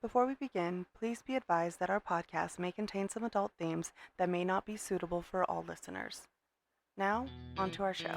Before we begin, please be advised that our podcast may contain some adult themes that may not be suitable for all listeners. Now, on to our show.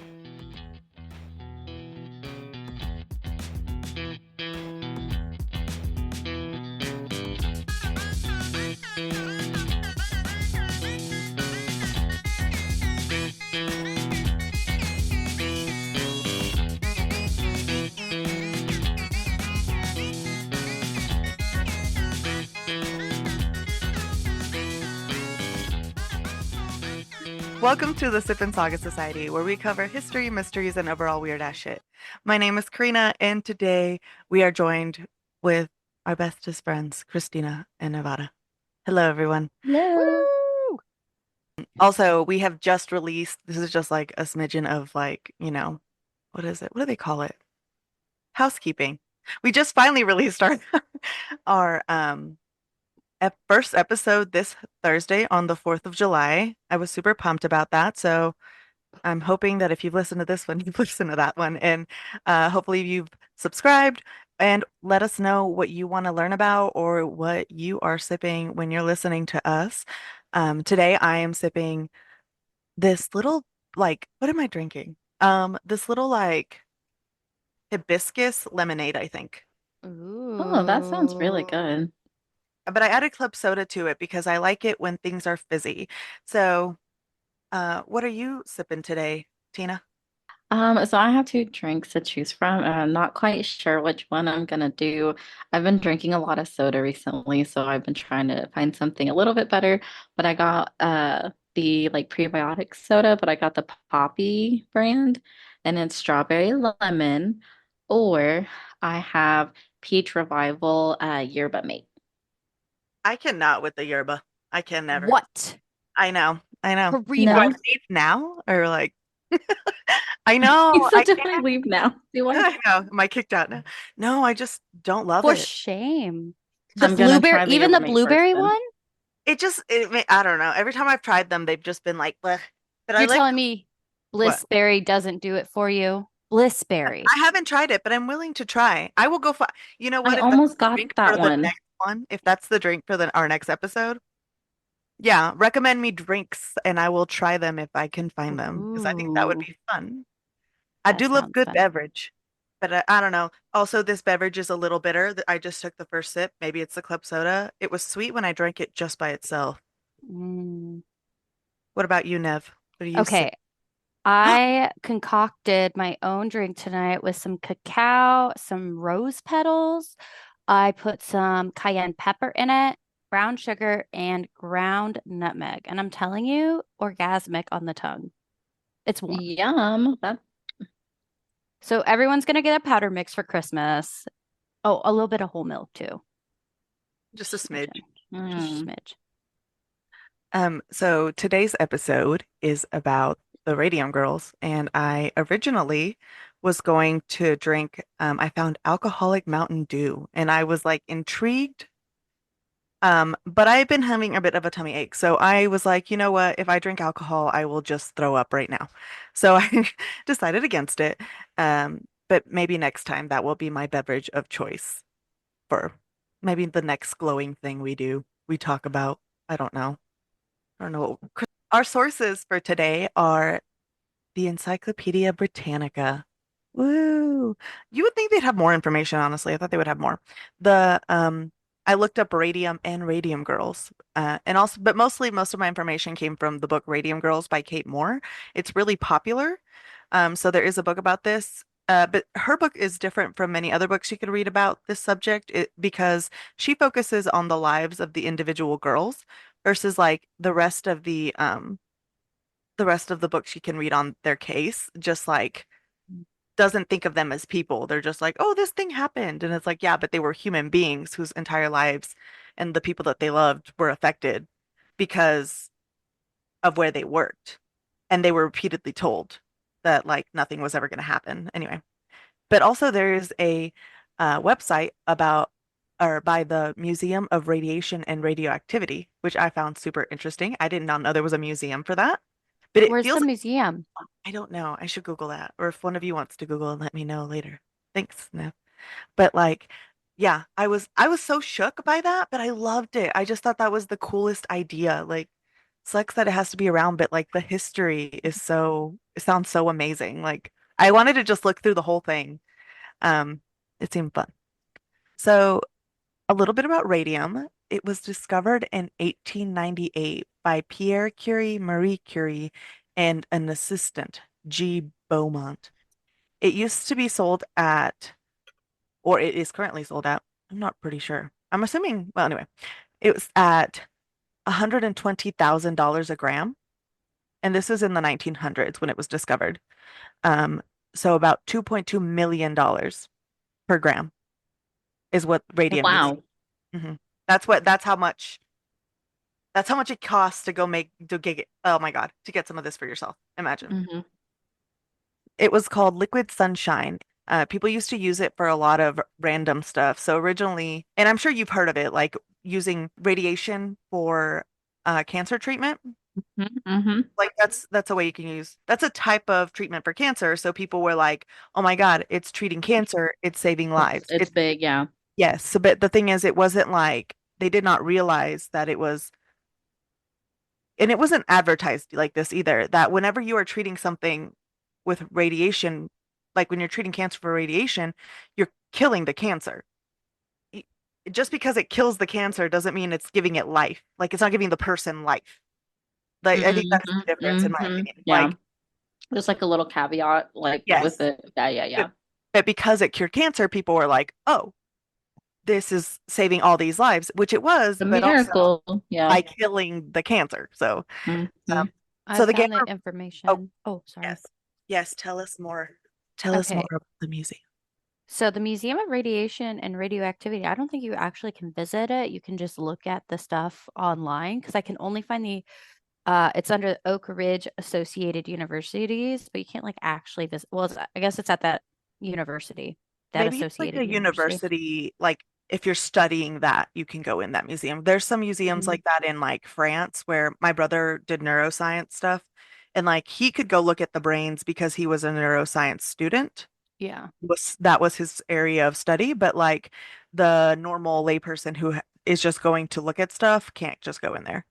Welcome to the Sippin Saga Society, where we cover history, mysteries, and overall weird-ass shit. My name is Karina, and today we are joined with our bestest friends, Christina and Nevada. Hello, everyone. Hello. Woo! Also, we have just released, this is just like a smidgen of what is it? What do they call it? Housekeeping. We just finally released our our first episode this Thursday on the 4th of July. I was super pumped about that. So I'm hoping that if you've listened to this one, you've listened to that one. And hopefully you've subscribed and let us know what you want to learn about or what you are sipping when you're listening to us. Today I am sipping this little, what am I drinking? This little, hibiscus lemonade, I think. Oh, that sounds really Ooh. good. But I added club soda to it because I like it when things are fizzy. So, what are you sipping today, Tina? So I have two drinks to choose from, and I'm not quite sure which one I'm gonna do. I've been drinking a lot of soda recently, so I've been trying to find something a little bit better. But I got the like prebiotic soda, but I got the Poppy brand, and it's strawberry lemon, or I have peach revival yerba mate. I cannot with the yerba. I can never. What? I know. I know. Do I Karina. No, leave now or like? I you know. still definitely leave now. Do I? I know. Am I kicked out now? No, I just don't love For it. shame. The I'm gonna blueberry, try the even yerba the mate first blueberry then. one? I don't know. Every time I've tried them, they've just been like, bleh. But I You're like telling me what? Blissberry doesn't do it for you? Blissberry. I haven't tried it, but I'm willing to try. I will go for, you know I what? If that's almost the got drink that for the one. next one, if that's the drink for our next episode, yeah, recommend me drinks and I will try them if I can find them because I think that would Ooh, be fun. I that do love sounds good fun. beverage, but I don't know. Also, this beverage is a little bitter. I just took the first sip. Maybe it's the club soda. It was sweet when I drank it just by itself. Mm. What about you, Nev? What do you sip? Okay, I concocted my own drink tonight with some cacao, some rose petals. I put some cayenne pepper in it, brown sugar, and ground nutmeg. And I'm telling you, orgasmic on the tongue. It's warm. Yum. That So everyone's gonna get a powder mix for Christmas. Oh, a little bit of whole milk too. Just a Just a smidge. smidgen. Just a mm. smidge. So today's episode is about the Radium Girls, and I originally was going to drink, I found alcoholic Mountain Dew, and I was like intrigued. But I've been having a bit of a tummy ache, so I was like, you know what? If I drink alcohol, I will just throw up right now. So I decided against it. But maybe next time that will be my beverage of choice for maybe the next glowing thing we talk about. I don't know. I don't know. Our sources for today are the Encyclopedia Britannica. Woo! You would think they'd have more information, honestly. I thought they would have more. The I looked up Radium and Radium Girls, and also, but mostly most of my information came from the book Radium Girls by Kate Moore. It's really popular. So there is a book about this. But her book is different from many other books you could read about this subject because she focuses on the lives of the individual girls versus like the rest of the books you can read on their case, just like doesn't think of them as people. They're just like, oh, this thing happened. And it's like, yeah, but they were human beings whose entire lives and the people that they loved were affected because of where they worked. And they were repeatedly told that like nothing was ever going to happen. Anyway, but also there's a website about or by the Museum of Radiation and Radioactivity, which I found super interesting. I did not know there was a museum for that, but it Where's feels the like museum? I don't know. I should Google that. Or if one of you wants to Google and let me know later. Thanks, no. But like Yeah, I was so shook by that, but I loved it. I just thought that was the coolest idea. Like, sucks that it has to be around, but like the history is so it sounds so amazing. Like I wanted to just look through the whole thing. Um, it seemed fun. So a little bit about radium. It was discovered in 1898 by Pierre Curie, Marie Curie, and an assistant, G. Beaumont. It used to be sold at, or it is currently sold at, I'm not pretty sure. I'm assuming, well, anyway, it was at $120,000 a gram. And this is in the 1900s when it was discovered. Um, so about $2.2 million per gram is what radium used. Wow. Mhm. That's how much it costs to go make to get oh my God, to get some of this for yourself. Imagine. Hmm. It was called liquid sunshine. People used to use it for a lot of random stuff. So originally, and I'm sure you've heard of it, like using radiation for cancer treatment. Hmm. Like that's a way you can use. That's a type of treatment for cancer. So people were like, "Oh my God, it's treating cancer. It's saving lives." It's big, yeah. Yes. So, but the thing is, it wasn't like they did not realize that it was, and it wasn't advertised like this either, that whenever you are treating something with radiation, like when you're treating cancer for radiation, you're killing the cancer. Y- Just because it kills the cancer doesn't mean it's giving it life. Like it's not giving the person life. Like I think that's the difference in my opinion. Yeah. Like, Just like a little caveat, like with yes, it. Yeah, yeah, but, yeah. but because it cured cancer, people were like, oh, this is saving all these lives, which it was, The but also miracle. Yeah. by killing the cancer. So, Hmm. um, I so the game. found the Oh, information. Oh, sorry. yes. Yes, tell us more. Tell us more Okay. about the museum. So the Museum of Radiation and Radioactivity, I don't think you actually can visit it. You can just look at the stuff online because I can only find the it's under Oak Ridge Associated Universities, but you can't like actually visit. Well, I guess it's at that university, that Maybe it's like associated a university. university, like if you're studying that, you can go in that museum. There's some museums Mm, like that in like France where my brother did neuroscience stuff and like he could go look at the brains because he was a neuroscience student. yeah. That was his area of study, but like the normal layperson who is just going to look at stuff can't just go in there.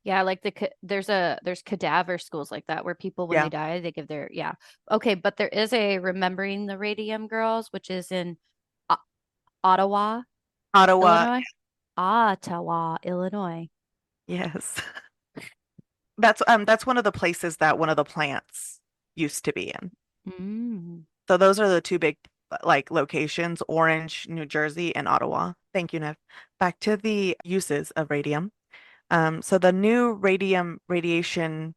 Yeah, like there's cadaver schools like that where people when they Yeah. die they give their yeah. Okay, but there is a Remembering the Radium Girls, which is in O- Ottawa, Ottawa, Illinois. Ottawa, Illinois. yes. That's one of the places that one of the plants used to be in. Mm. So those are the two big like locations, Orange, New Jersey, and Ottawa. Thank you, Nev. Back to the uses of radium. So the new radiation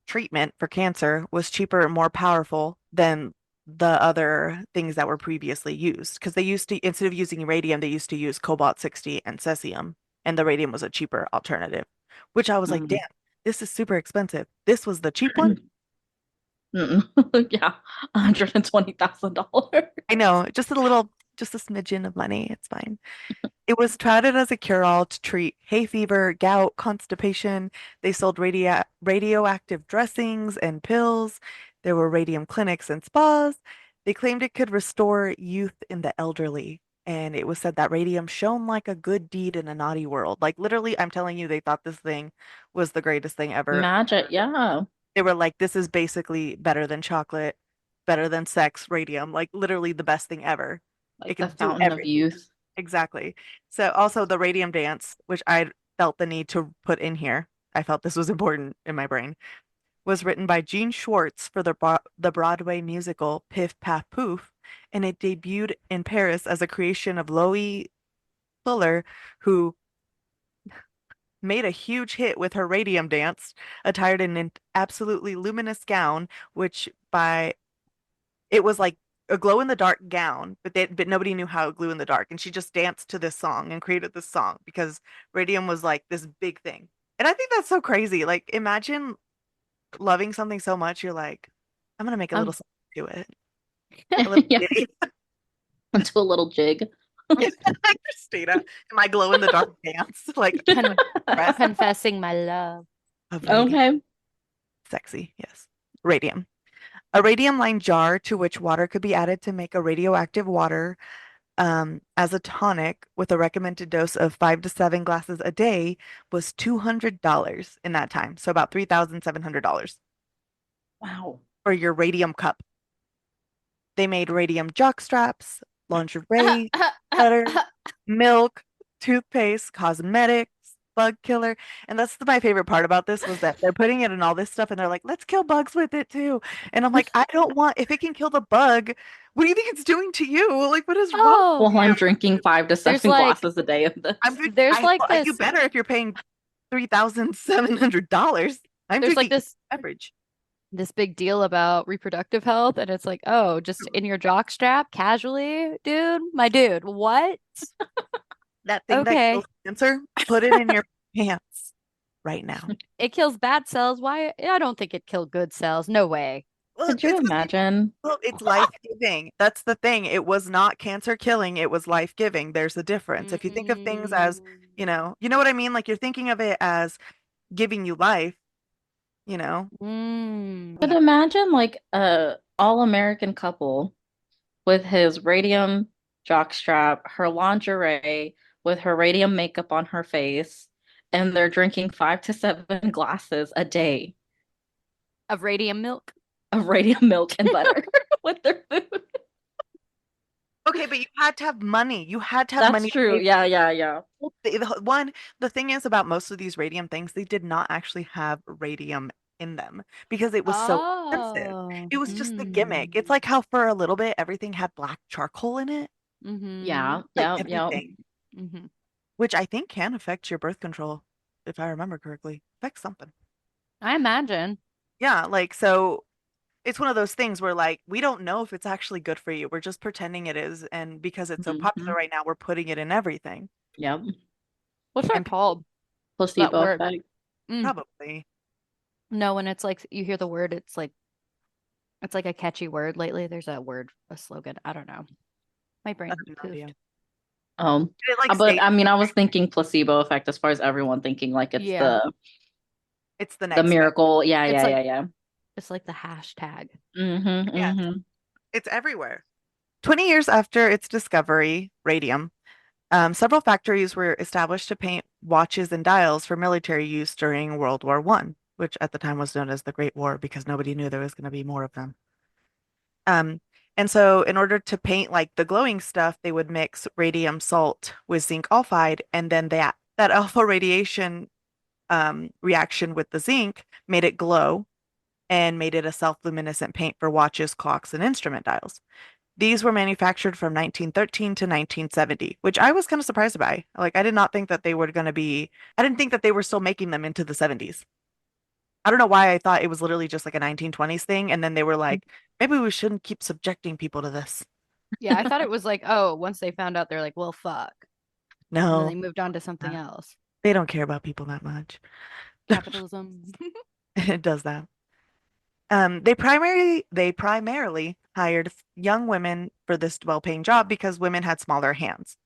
treatment for cancer was cheaper and more powerful than the other things that were previously used because they used to, instead of using radium, they used to use cobalt 60 and cesium, and the radium was a cheaper alternative, which I was like, damn, Mm. this is super expensive. This was the cheap one. Mm. Yeah. $120,000. I know, just a smidgen of money. It's fine. It was touted as a cure-all to treat hay fever, gout, constipation. They sold radioactive dressings and pills. There were radium clinics and spas. They claimed it could restore youth in the elderly. And it was said that radium shone like a good deed in a naughty world. Like literally, I'm telling you, they thought this thing was the greatest thing ever. Magic. Yeah. They were like, this is basically better than chocolate, better than sex, radium, like literally the best thing ever. It Like the can do fountain of everything. youth. Exactly. So also the radium dance, which I felt the need to put in here. I felt this was important in my brain, was written by Gene Schwartz for the Broadway musical Piff Paff Poof, and it debuted in Paris as a creation of Loie Fuller, who made a huge hit with her radium dance, attired in an absolutely luminous gown, which by it was like a glow in the dark gown, but nobody knew how it glue in the dark. And she just danced to this song and created this song because radium was like this big thing. And I think that's so crazy. Like imagine loving something so much, you're like, I'm gonna make a little Um, song to it. A little Yeah. ditty. Into a little jig. Christina, my glow in the dark dance, like con dress confessing my love. of radium. Okay. Sexy, yes. Radium. A radium lined jar to which water could be added to make a radioactive water as a tonic with a recommended dose of 5 to 7 glasses a day was $200 in that time. So about $3,700 Wow. for your radium cup. They made radium jock straps, lingerie, butter, milk, toothpaste, cosmetics, bug killer. And that's my favorite part about this was that they're putting it in all this stuff and they're like, let's kill bugs with it too. And I'm like, I don't want, if it can kill the bug, what do you think it's doing to you? Like, what is wrong with Oh, Well, I'm you? drinking five to there's seven like glasses a day of I'm this. good. there's like I do this better if you're paying $3,700. I'm there's like drinking this beverage. this big deal about reproductive health, and it's like, oh, just in your jock strap casually, dude, my dude, what? That thing that kills Okay. cancer, put it in your pants right now. It kills bad cells. Why? I don't think it killed good cells. No way. Well, Could you imagine? it's life-giving. That's the thing. It was not cancer killing, it was life-giving. There's a difference. If you think of things as, Mm, you know what I mean? Like you're thinking of it as giving you life, you know? Could mm. imagine like a all-American couple with his radium jockstrap, her lingerie, with her radium makeup on her face, and they're drinking 5 to 7 glasses a day Of radium milk. of radium milk and butter with their food. Okay, but you had to have money. You had to have That's money to true. pay Yeah, yeah, yeah. the thing is about most of these radium things, they did not actually have radium in them because it was so expensive. Oh, It was just the gimmick. It's like how for a little bit everything had black charcoal in it, Mm-hmm. Yeah, like yeah, yeah. everything, Mm-hmm. which I think can affect your birth control, if I remember correctly. Affects something. I imagine. Yeah, like so it's one of those things where like we don't know if it's actually good for you. We're just pretending it is, and because it's so Hmm. popular right now, we're putting it in everything. Yep. What's that And called? That Placebo word. effect. Mm. probably No, when it's like you hear the word, it's like a catchy word lately. There's a word, a slogan. I don't know. My I brain have no idea. poofed. It like But stays. I mean, I was thinking placebo effect as far as everyone thinking like it's Yeah. It's the the next thing. miracle. Yeah, It's yeah, like yeah, yeah. it's like the hashtag. Mm-hmm, Yeah, mm-hmm. it's everywhere. 20 years after its discovery, radium, several factories were established to paint watches and dials for military use during World War One, which at the time was known as the Great War because nobody knew there was going to be more of them. Um, and so, in order to paint like the glowing stuff, they would mix radium salt with zinc sulfide, and then that alpha radiation reaction with the zinc made it glow and made it a self-luminescent paint for watches, clocks, and instrument dials. These were manufactured from 1913 to 1970, which I was kind of surprised by. Like, I did not think that they were going to be, I didn't think that they were still making them into the 70s. I don't know why I thought it was literally just like a 1920s thing. And then they were like, maybe we shouldn't keep subjecting people to this. Yeah, I thought it was like, oh, once they found out, they're like, well, fuck. And then they No, moved on to something else. they don't care about people that much. Capitalism. It does that. They primarily hired young women for this well-paying job because women had smaller hands.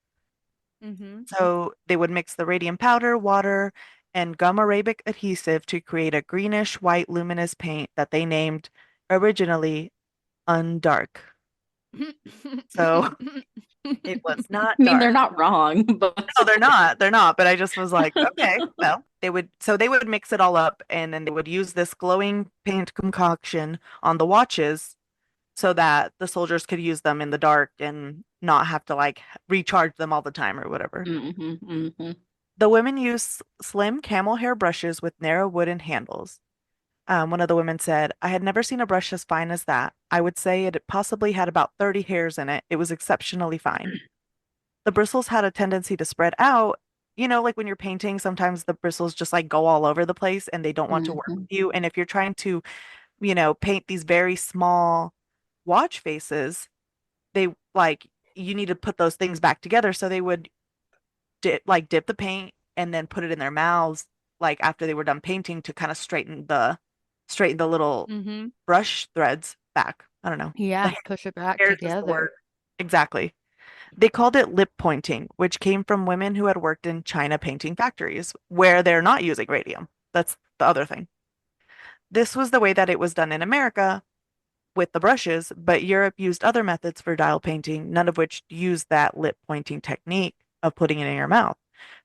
Mm-hmm. So they would mix the radium powder, water, and gum arabic adhesive to create a greenish white luminous paint that they named originally Undark. So it was not I mean, they're dark. not wrong, but No, they're not. They're not. But I just was like, okay, well, they would mix it all up and then they would use this glowing paint concoction on the watches so that the soldiers could use them in the dark and not have to like recharge them all the time or whatever. hmm, hmm. The women used slim camel hair brushes with narrow wooden handles. One of the women said, I had never seen a brush as fine as that. I would say it possibly had about 30 hairs in it. It was exceptionally fine. The bristles had a tendency to spread out. You know, like when you're painting, sometimes the bristles just like go all over the place and they don't want to work with Hmm. you. And if you're trying to, paint these very small watch faces, they like you need to put those things back together. So they would dip the paint and then put it in their mouths like after they were done painting to kind of straighten the little Mm-hmm. brush threads back. I don't know. The Yeah, push it back hairs is the together. word. Exactly. They called it lip pointing, which came from women who had worked in China painting factories where they're not using radium. That's the other thing. This was the way that it was done in America, with the brushes, but Europe used other methods for dial painting, none of which used that lip pointing technique of putting it in your mouth.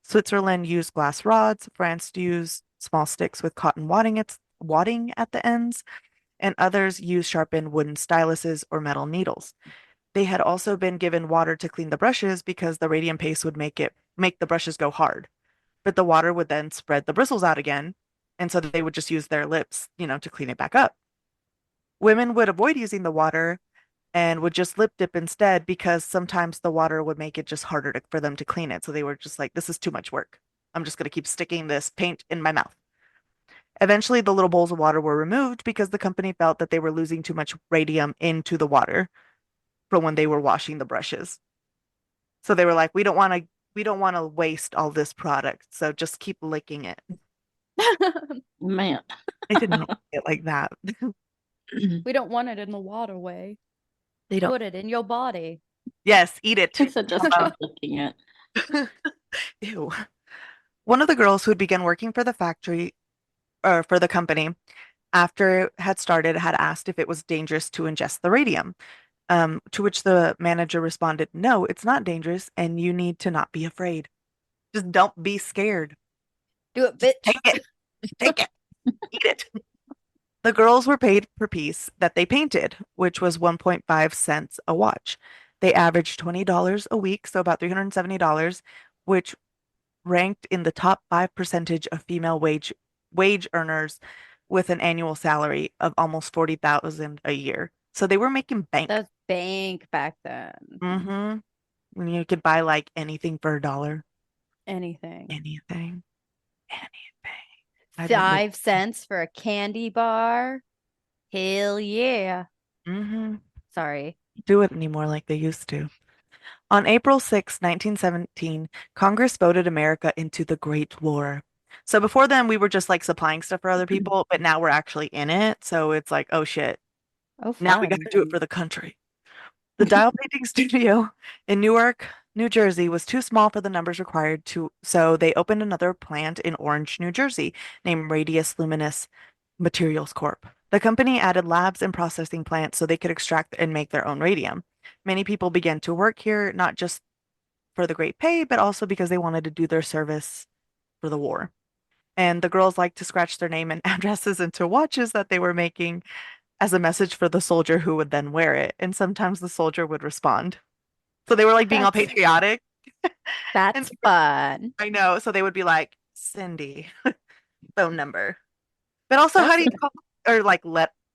Switzerland used glass rods, France used small sticks with cotton wadding at the ends, and others used sharpened wooden styluses or metal needles. They had also been given water to clean the brushes because the radium paste would make the brushes go hard. But the water would then spread the bristles out again, and so they would just use their lips, to clean it back up. Women would avoid using the water and would just lip dip instead because sometimes the water would make it just harder for them to clean it. So they were just like, this is too much work. I'm just going to keep sticking this paint in my mouth. Eventually, the little bowls of water were removed because the company felt that they were losing too much radium into the water from when they were washing the brushes. So they were like, we don't want to waste all this product. So just keep licking it. Man. They didn't make it like that. We don't want it in the waterway. They don't. Put it in your body. Yes, eat it. So just keep looking at. Ew. One of the girls who had begun working for the factory or for the company after it had started had asked if it was dangerous to ingest the radium. To which the manager responded, "No, it's not dangerous, and you need to not be afraid. Just don't be scared. Do it, Just bitch. take it, eat it." The girls were paid per piece that they painted, which was 1.5 cents a watch. They averaged $20 a week, so about $370, which ranked in the top 5% of female wage earners with an annual salary of almost 40,000 a year. So they were making bank. That was bank back then. Mm-hmm. When you could buy like anything for $1. Anything. Anything. Anything. 5 cents for a candy bar. Hell yeah. Mm-hmm. Sorry. Do it anymore like they used to. On April 6, 1917, Congress voted America into the Great War. So before then, we were just like supplying stuff for other people, but now we're actually in it. So it's like, oh shit, Oh, now we got fun. to do it for the country. The dial painting studio in Newark, New Jersey was too small for the numbers required so they opened another plant in Orange, New Jersey, named Radius Luminous Materials Corp. The company added labs and processing plants so they could extract and make their own radium. Many people began to work here, not just for the great pay, but also because they wanted to do their service for the war. And the girls liked to scratch their name and addresses into watches that they were making as a message for the soldier who would then wear it. And sometimes the soldier would respond. So they were like being all That's patriotic. And that's fun. I know. So they would be like, Cindy, phone number. But also, how That's do you call or like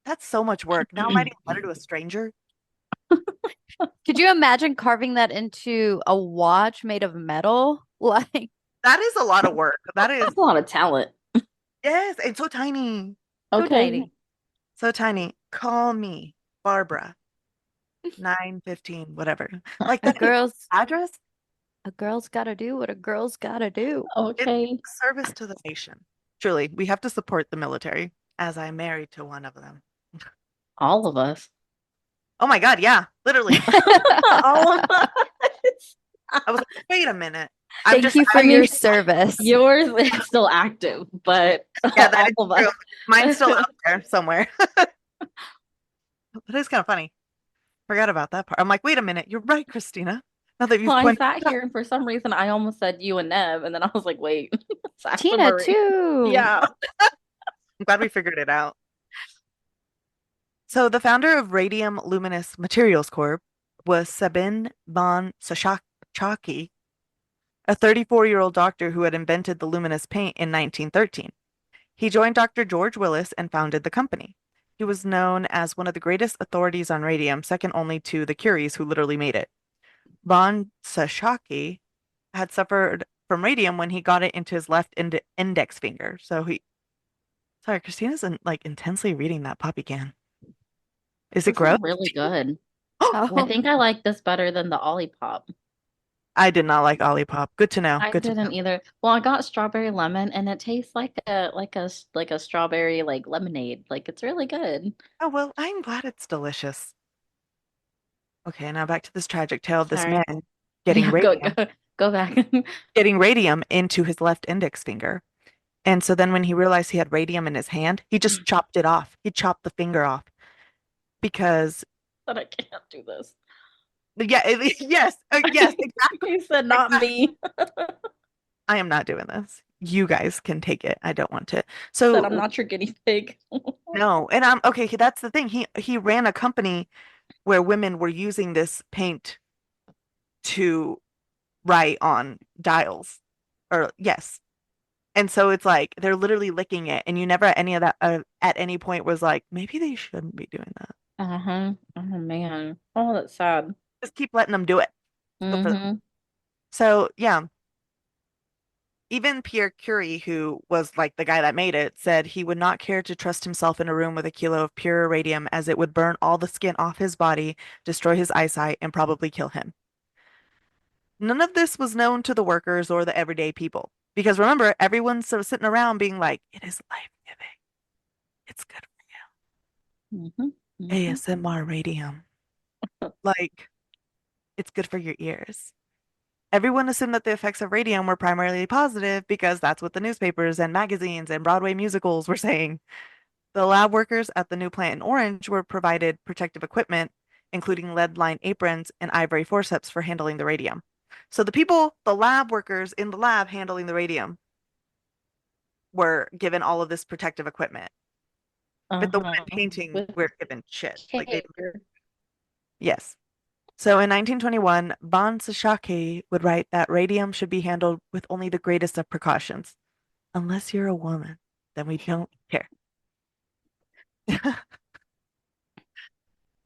that's so much work. Now I'm writing a letter to a stranger. Could you imagine carving that into a watch made of metal? Like, That is a lot of work. That is, a lot of talent. yes, it's so tiny. so Okay. tiny. So tiny. Call me, Barbara, 915, whatever. Like A that girl's address, a girl's gotta do what a girl's gotta do. it's Okay. service to the nation. Truly, we have to support the military, as I'm married to one of them. All of us. Oh my God, yeah, literally. All of us. I was like, wait a minute. I'm Thank just, you for I mean, your service. Yours is still active, but yeah, that is all of true. us. Mine's still out there somewhere. That is kind of funny. Forgot about that part. I'm like, wait a minute, you're right, Christina. Now that Well, you've I pointed sat it out. here and for some reason I almost said you and Nev, and then I was like, wait, Sasha Tina Marie. too. Yeah. I'm glad we figured it out. So the founder of Radium Luminous Materials Corp was Sabin von Sachaki, a 34-year-old doctor who had invented the luminous paint in 1913. He joined Dr. George Willis and founded the company. He was known as one of the greatest authorities on radium, second only to the Curies, who literally made it. Von Sachaki had suffered from radium when he got it into his left index finger. Sorry, Christina's like intensely reading that poppy can. Is it This is gross? really good. I Oh, think I like this better than the Olipop. I did not like Olipop. Good to know. I Good to know. didn't either. Well, I got strawberry lemon, and it tastes like a strawberry like lemonade. Like it's really good. Oh, well, I'm glad it's delicious. Okay, now back to this tragic tale of this Sorry. man getting Yeah, go radium, go go back. getting radium into his left index finger. And so then when he realized he had radium in his hand, he just chopped it off. He chopped the finger off. because But I can't do this. yeah, yes, yes, exactly. He said, not Exactly. me. I am not doing this. You guys can take it. I don't want to. Said, I'm So not your guinea pig. no, and I'm okay. That's the thing. He ran a company where women were using this paint to write on dials, or yes. And so it's like they're literally licking it, and you never at any of that at any point was like, maybe they shouldn't be doing that. Uh-huh. Oh man. Oh, that's sad. Just keep letting them do it. Good for them. Mm-hmm. So yeah, even Pierre Curie, who was like the guy that made it, said he would not care to trust himself in a room with a kilo of pure radium as it would burn all the skin off his body, destroy his eyesight, and probably kill him. None of this was known to the workers or the everyday people. Because remember, everyone's sort of sitting around being like, it is life-giving. It's good Mm-hmm. for you. Mm-hmm. ASMR radium. Like, it's good for your ears. Everyone assumed that the effects of radium were primarily positive because that's what the newspapers and magazines and Broadway musicals were saying. The lab workers at the new plant in Orange were provided protective equipment, including lead-lined aprons and ivory forceps for handling the radium. So the people, the lab workers in the lab handling the radium, were given all of this protective equipment. But the women Uh-huh. painting With were given shit. Like they, care. yes. So in 1921, Von Sashake would write that radium should be handled with only the greatest of precautions. Unless you're a woman, then we don't care.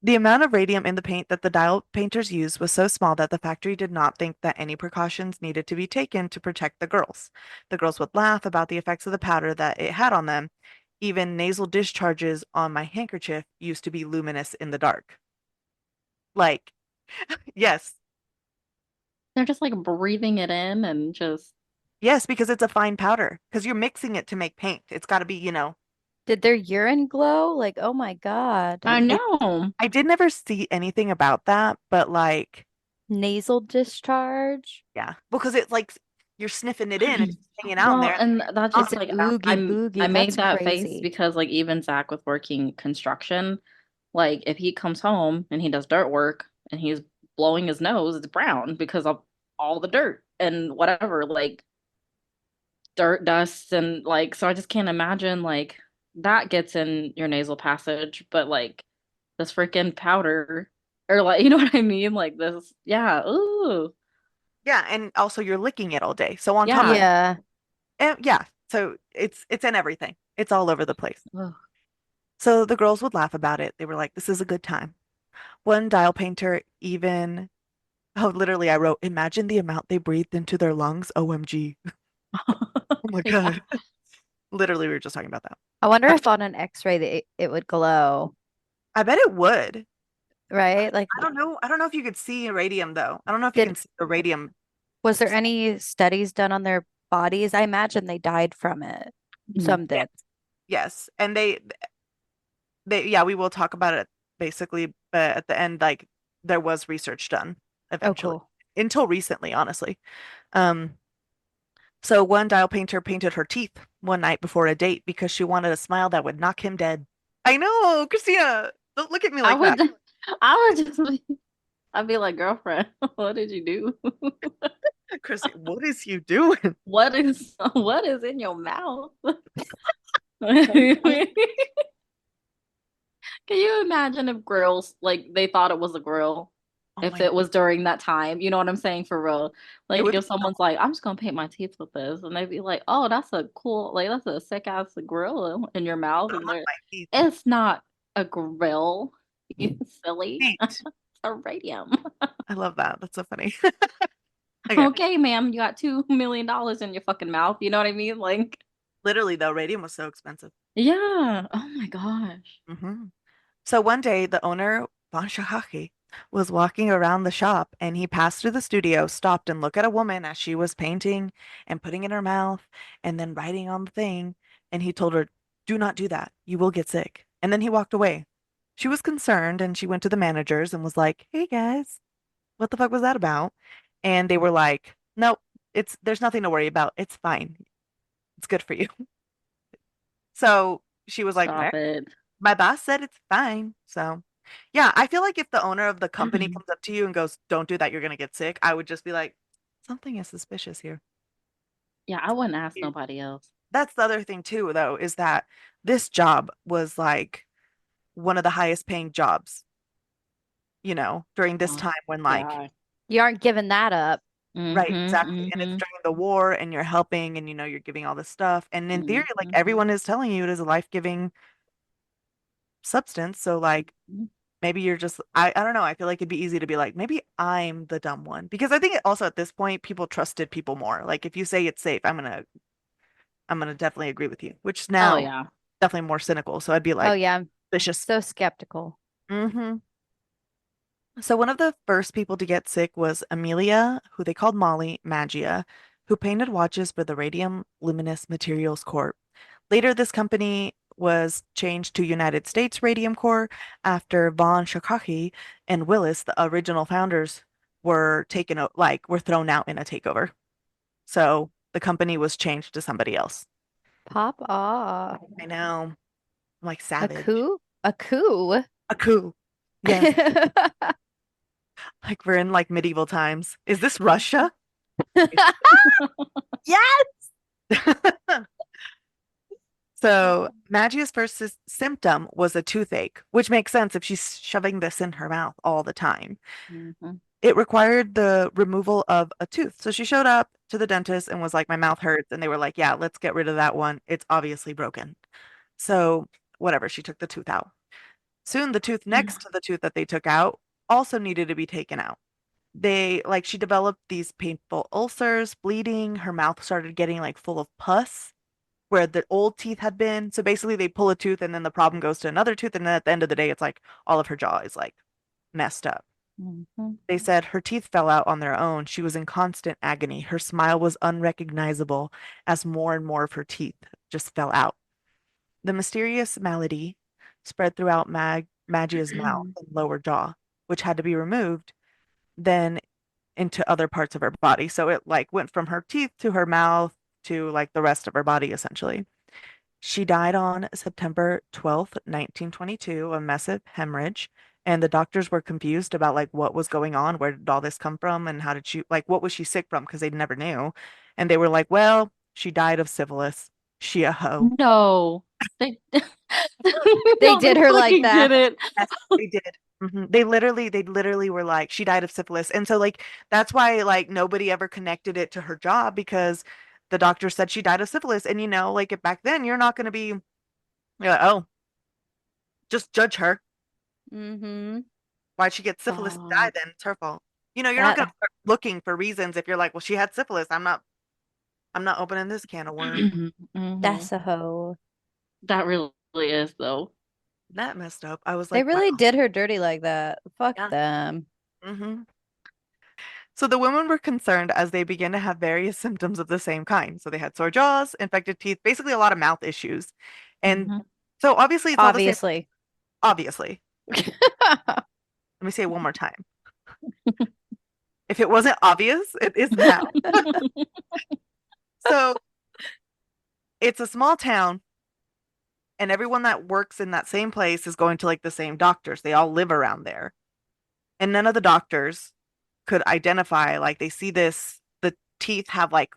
The amount of radium in the paint that the dial painters used was so small that the factory did not think that any precautions needed to be taken to protect the girls. The girls would laugh about the effects of the powder that it had on them. Even nasal discharges on my handkerchief used to be luminous in the dark. Like, yes, They're just like breathing it in and just, yes, because it's a fine powder. Because you're mixing it to make paint. It's got to be, Did their urine glow? Like, oh my God. I it, know. I did never see anything about that, but like, Nasal discharge? yeah, because it's like you're sniffing it in, it's hanging out in Well, there. and that's Not just mixing like it out. Oogie I boogie. made That's that face crazy. because like even Zach with working construction, like if he comes home and he does dirt work and he's blowing his nose, it's brown because of all the dirt and whatever, like dirt, dust, and like so I just can't imagine like that gets in your nasal passage, but like this freaking powder or like you know what I mean? Like this, yeah, ooh, Yeah, and also you're licking it all day. So on top of yeah. Yeah. yeah, so it's in everything. It's all over the place. Ugh. So the girls would laugh about it. They were like, "This is a good time." One dial painter even, oh, literally, I wrote, "Imagine the amount they breathed into their lungs." OMG. Oh my Yeah. God. Literally, we were just talking about that. I wonder Uh, if on an X-ray it would glow, I bet it would. right? Like, I don't know. I don't know if you could see radium though. I don't know if you did can see the radium. was there any studies done on their bodies? I imagine they died from it. Mhm. Some Yes, did. yes. And yeah, we will talk about it basically, but at the end, like there was research done Oh, eventually. cool. Until recently, honestly. Um, so one dial painter painted her teeth one night before a date because she wanted a smile that would knock him dead. I know, Christina, don't look at me I like would that. I would just be I'd be like, girlfriend, what did you do? Christina, what is you doing? What is in your mouth? Can you imagine if grills like they thought it was a grill? Oh If my, it was during that time, you know what I'm saying for real. it Like would be if someone's like, I'm just gonna paint my teeth with this, and they'd be like, oh, that's a cool, like that's a sick ass grill in your mouth, not and they're, my teeth. it's not a grill, you silly. Paint. It's a radium. I love that. That's so funny. Okay. Okay, ma'am, you got $2 million in your fucking mouth. You know what I mean? Like, Literally though, radium was so expensive. yeah. Oh my gosh. Hmm. So one day, the owner, Von Shahaki, was walking around the shop and he passed through the studio, stopped and looked at a woman as she was painting and putting in her mouth and then writing on the thing. And he told her, "Do not do that. You will get sick." And then he walked away. She was concerned and she went to the managers and was like, "Hey guys, what the fuck was that about?" And they were like, "Nope, there's nothing to worry about. It's fine. It's good for you." So she was like, "Well, Stop it. my boss said it's fine." So. Yeah, I feel like if the owner of the company comes up to you and goes, "Don't do that, you're gonna get sick," I would just be like, "Something is suspicious here." Yeah, I wouldn't ask nobody else. That's the other thing too, though, is that this job was like one of the highest paying jobs, during this Oh, time when like, yeah. You aren't giving that up. right, Mm-hmm. exactly. And it's Mm-hmm. during the war and you're helping and you're giving all this stuff. And in theory, like Mm-hmm. everyone is telling you it is a life-giving substance. So like maybe you're just I don't know. I feel like it'd be easy to be like, maybe I'm the dumb one. Because I think also at this point people trusted people more. Like if you say it's safe, I'm gonna definitely agree with you, which is Oh now yeah. definitely more cynical. So I'd be Oh like, yeah, I'm vicious. so skeptical. Hmm. So one of the first people to get sick was Amelia, who they called Molly Magia, who painted watches for the Radium Luminous Materials Corp. Later, this company was changed to United States Radium Corps after von Schirachಿ and Willis, the original founders, were thrown out in a takeover. So the company was changed to somebody else. Pop off. I know, I'm like A savage. coup? A coup? A coup. Yes, like we're in like medieval times. Is this Russia? Yes. So Magia's first symptom was a toothache, which makes sense if she's shoving this in her mouth all the time. Mm-hmm. It required the removal of a tooth. So she showed up to the dentist and was like, "My mouth hurts." And they were like, "Yeah, let's get rid of that one. It's obviously broken." So, whatever, she took the tooth out. Soon, the tooth next to the tooth that they took out also needed to be taken out. She developed these painful ulcers, bleeding. Her mouth started getting like full of pus where the old teeth had been. So basically, they pull a tooth and then the problem goes to another tooth. And then at the end of the day, it's like all of her jaw is like messed up. Mm-hmm. They said her teeth fell out on their own. She was in constant agony. Her smile was unrecognizable as more and more of her teeth just fell out. The mysterious malady spread throughout Magia's mouth and lower jaw, which had to be removed, then into other parts of her body. So it like went from her teeth to her mouth to like the rest of her body essentially. She died on September 12th, 1922, of a massive hemorrhage, and the doctors were confused about like what was going on, where did all this come from, and how did she like what was she sick from because they never knew. And they were like, "Well, she died of syphilis. She a hoe." No. They They no, did they her like fucking that. did it. Yes, they did. They literally were like, she died of syphilis. And so like that's why like nobody ever connected it to her job because the doctor said she died of syphilis. And like back then you're not gonna be you're like, oh, just judge her. Mm-hmm. Why'd she get syphilis and die Oh. then? It's her fault. You're not gonna That start looking for reasons if you're like, well, she had syphilis. I'm not opening this can of worms. Hmm. that's a hoe. That really is though. That messed up. I was They like, really wow. did her dirty like that. Fuck Yeah. them. Hmm. So the women were concerned as they began to have various symptoms of the same kind. So they had sore jaws, infected teeth, basically a lot of mouth issues. And Hmm. so obviously it's all the same. Obviously. Obviously. Let me say it one more time. If it wasn't obvious, it is now. So it's a small town, and everyone that works in that same place is going to like the same doctors. They all live around there. And none of the doctors could identify, like, they see the teeth have like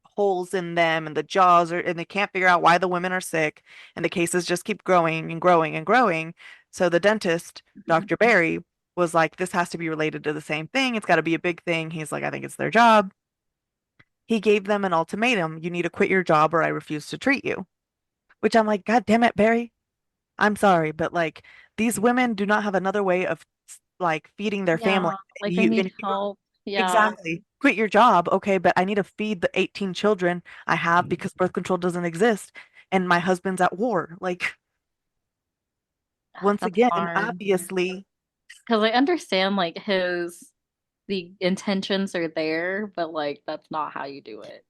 holes in them and the jaws are, and they can't figure out why the women are sick. And the cases just keep growing and growing and growing. So the dentist, Dr. Barry, was like, this has to be related to the same thing. It's got to be a big thing. He's like, I think it's their job. He gave them an ultimatum. You need to quit your job or I refuse to treat you. Which I'm like, God damn it, Barry. I'm sorry, but like these women do not have another way of like feeding their family. Yeah, And like they need you help. Yeah. exactly quit your job, okay, but I need to feed the 18 children I have because birth control doesn't exist and my husband's at war. Like once That's again, hard. obviously, Because I understand like the intentions are there, but like that's not how you do it.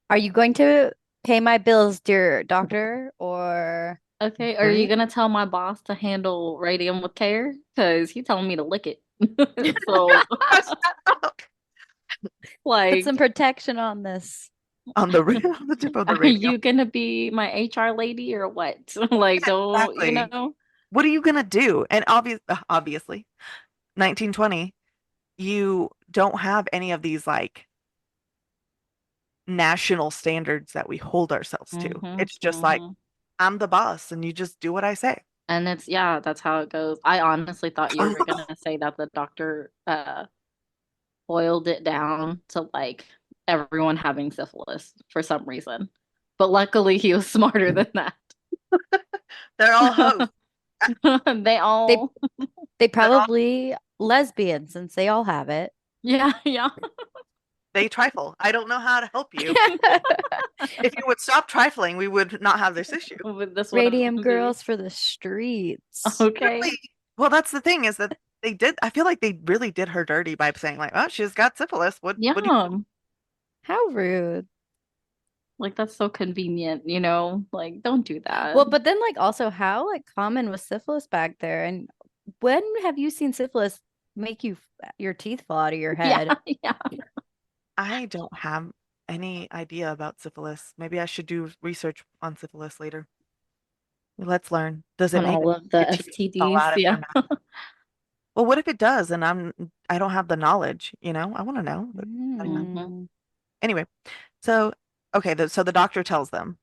Are you going to pay my bills, dear doctor? Or Okay, are you right? gonna tell my boss to handle radium with care? Because he's telling me to lick it. So put like, some protection on this? On the on the tip of the are radio. you gonna be my HR lady or what? Like, Yeah, don't, exactly. What are you gonna do? And obviously, 1920, you don't have any of these like national standards that we hold ourselves to. Hmm. It's just like Hmm. I'm the boss and you just do what I say. And it's yeah, that's how it goes. I honestly thought you were gonna say that the doctor boiled it down to like everyone having syphilis for some reason. But luckily he was smarter than that. They're all hoes. They They all they They're all probably lesbian since they all have it. yeah, yeah. they trifle. I don't know how to help you. If you would stop trifling, we would not have this issue. This Radium wouldn't be girls for the streets. okay. Really? Well, that's the thing is that they did. I feel like they really did her dirty by saying like, "Oh, she's got syphilis. What do Yeah. How rude. Like that's so convenient, you know? Like don't do that. Well, but then like also how like common was syphilis back there? And when have you seen syphilis make your teeth fall out of your Yeah, head? yeah. I don't have any idea about syphilis. Maybe I should do research on syphilis later. Let's learn. Does it On make all of the your teeth fall STDs, out of yeah. your mouth? Well, what if it does and I don't have the knowledge, you know? I want to know. But anyway. Hmm. Hmm. Anyway, so okay, so the doctor tells them,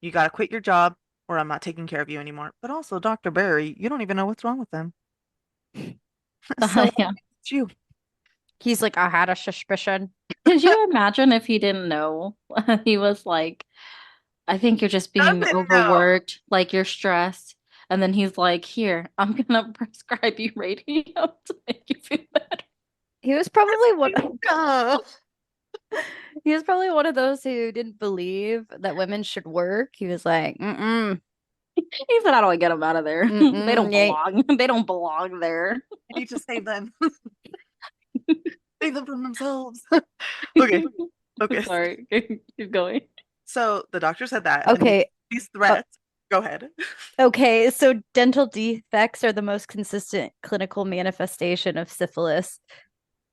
you got to quit your job or I'm not taking care of you anymore. But also, Dr. Barry, you don't even know what's wrong with them. So what Yeah. makes you He's like, I had a suspicion. Could you imagine if he didn't know? He was like, I think you're just being doesn't know? overworked, like you're stressed. And then he's like, here, I'm gonna prescribe you radium to make you feel better. He was probably one No. he was probably one of those who didn't believe that women should work. He was like, mm-mm, He said, I don't get them out of there. They don't mm-mm, yeah. belong. They don't belong there. I need to save them. Save them from themselves. Okay. Okay. Sorry, keep going. So the doctor said that, and then Okay. these uh, threats. Go ahead. okay, so dental defects are the most consistent clinical manifestation of syphilis.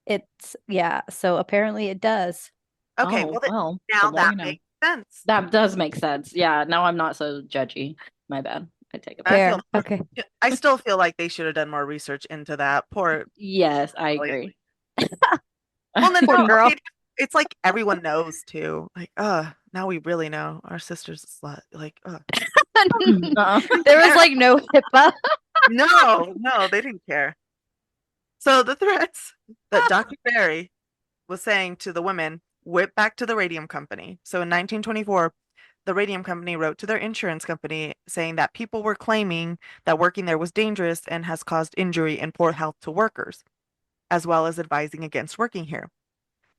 It's yeah, so apparently it does. Okay, Oh, well, well, the now more that you know. makes sense. That does make sense. Yeah, now I'm not so judgy. My bad. I take it I back. feel, Fair. Okay. I still feel like they should have done more research into that. Poor, Yes, I Elliot. agree. Well, then, Poor no, girl. okay, it's like everyone knows too. Like, now we really know our sister's a slut. Like, Uh, didn't There was care. like no HIPAA. No, no, they didn't care. So the threats that Dr. Barry was saying to the women went back to the radium company. So in 1924, the radium company wrote to their insurance company saying that people were claiming that working there was dangerous and has caused injury and poor health to workers, as well as advising against working here.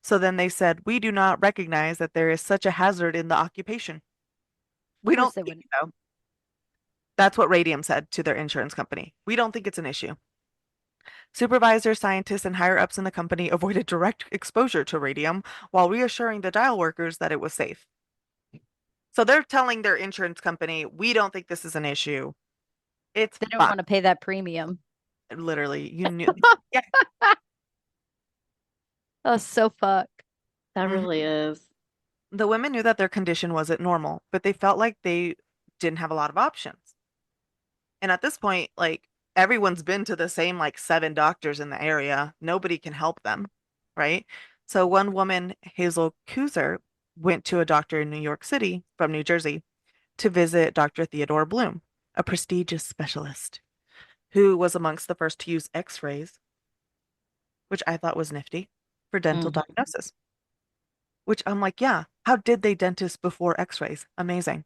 So then they said, we do not recognize that there is such a hazard in the occupation. Of We course don't they think wouldn't. so. That's what Radium said to their insurance company. We don't think it's an issue. Supervisors, scientists, and higher ups in the company avoided direct exposure to radium while reassuring the dial workers that it was safe. So they're telling their insurance company, we don't think this is an issue. It's They don't fine. want to pay that premium. Literally, you knew. Yeah. Oh, so fuck. that Mhm. really is. The women knew that their condition wasn't normal, but they felt like they didn't have a lot of options. And at this point, like everyone's been to the same like seven doctors in the area. Nobody can help them, right? So one woman, Hazel Kuzer, went to a doctor in New York City from New Jersey to visit Dr. Theodore Bloom, a prestigious specialist who was amongst the first to use x-rays, which I thought was nifty, for dental Mhm. diagnosis. Which I'm like, yeah, how did they dentist before x-rays? Amazing.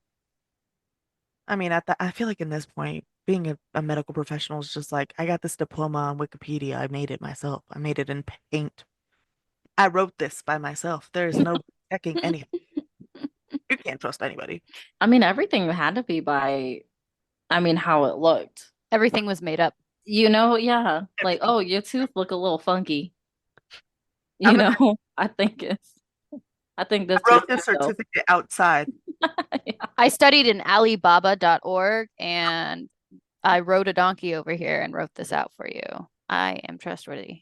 I mean, I feel like in this point, being a medical professional is just like, I got this diploma on Wikipedia. I made it myself. I made it in paint. I wrote this by myself. There is no checking anything. You can't trust anybody. I mean, everything had to be by, I mean, how it looked. Everything was made up. You know, yeah. Like, Everything. oh, your tooth look a little funky. I'm You gonna, know, I think I this tooth wrote this is so. certificate outside. Yeah. I studied in alibaba.org and I rode a donkey over here and wrote this out for you. I am trustworthy.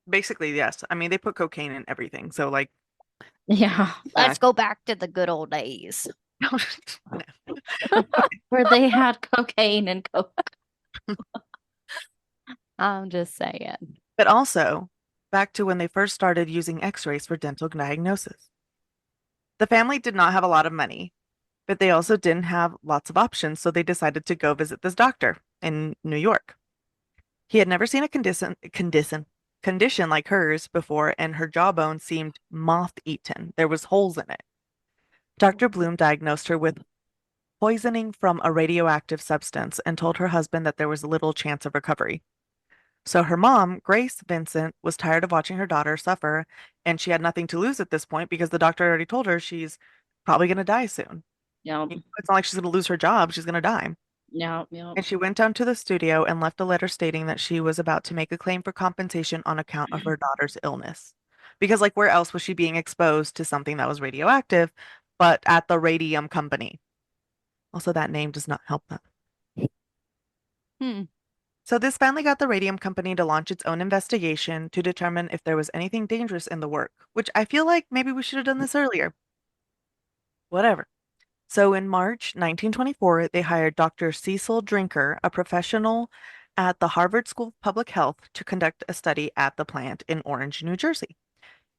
Basically, yes. I mean, they put cocaine in everything. So, like, Yeah. Let's Fact. go back to the good old days. no. Where they had cocaine and coke. I'm just saying. But also, back to when they first started using x-rays for dental diagnosis. The family did not have a lot of money, but they also didn't have lots of options, so they decided to go visit this doctor in New York. He had never seen a condition like hers before, and her jawbone seemed moth-eaten. There was holes in it. Dr. Bloom diagnosed her with poisoning from a radioactive substance and told her husband that there was little chance of recovery. So her mom, Grace Vincent, was tired of watching her daughter suffer, and she had nothing to lose at this point because the doctor already told her she's probably going to die soon. Yep. It's not like she's going to lose her job, she's going to die. Yep. Yep. And she went down to the studio and left a letter stating that she was about to make a claim for compensation on account of her daughter's illness. Because, like, where else was she being exposed to something that was radioactive, but at the radium company? Also, that name does not help them. Hmm. So, this finally got the radium company to launch its own investigation to determine if there was anything dangerous in the work, which I feel like maybe we should have done this earlier. Whatever. So in March 1924, they hired Dr. Cecil Drinker, a professional at the Harvard School of Public Health, to conduct a study at the plant in Orange, New Jersey.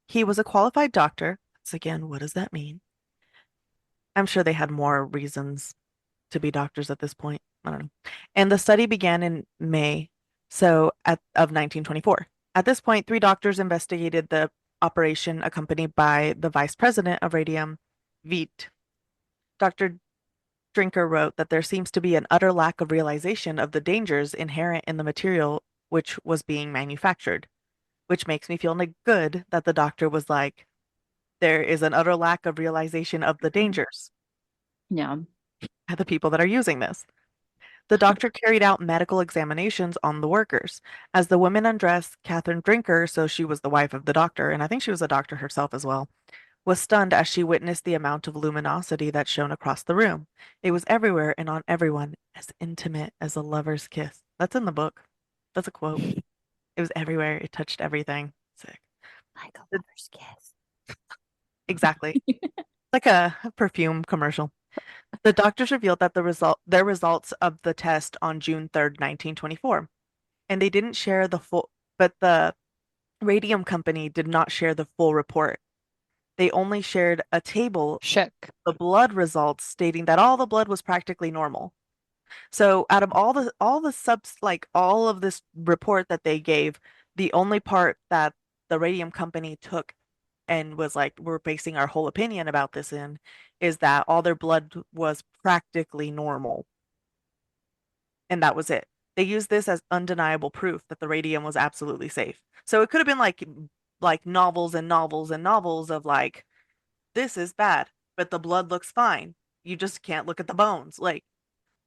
He was a qualified doctor. So again, what does that mean? I'm sure they had more reasons to be doctors at this point. I don't know. And the study began in May, of 1924. At this point, three doctors investigated the operation accompanied by the vice president of Radium, Veit. Dr. Drinker wrote that there seems to be an utter lack of realization of the dangers inherent in the material which was being manufactured, which makes me feel good that the doctor was like, there is an utter lack of realization of the dangers Yeah. by the people that are using this. The doctor carried out medical examinations on the workers. As the women undressed, Catherine Drinker, so she was the wife of the doctor, and I think she was a doctor herself as well, was stunned as she witnessed the amount of luminosity that shone across the room. It was everywhere and on everyone, as intimate as a lover's kiss. That's in the book. That's a quote. It was everywhere. It touched everything. Sick. Like a The- lover's kiss. Exactly. Like a perfume commercial. The doctors revealed that their results of the test on June 3rd, 1924, and they didn't share the full, but the radium company did not share the full report. They only shared a table, Shook. the blood results stating that all the blood was practically normal. So out of all the subs like all of this report that they gave, the only part that the radium company took and was like, we're basing our whole opinion about this in, is that all their blood was practically normal. And that was it. They used this as undeniable proof that the radium was absolutely safe. So it could have been like novels and novels and novels of like, this is bad, but the blood looks fine. You just can't look at the bones. Like,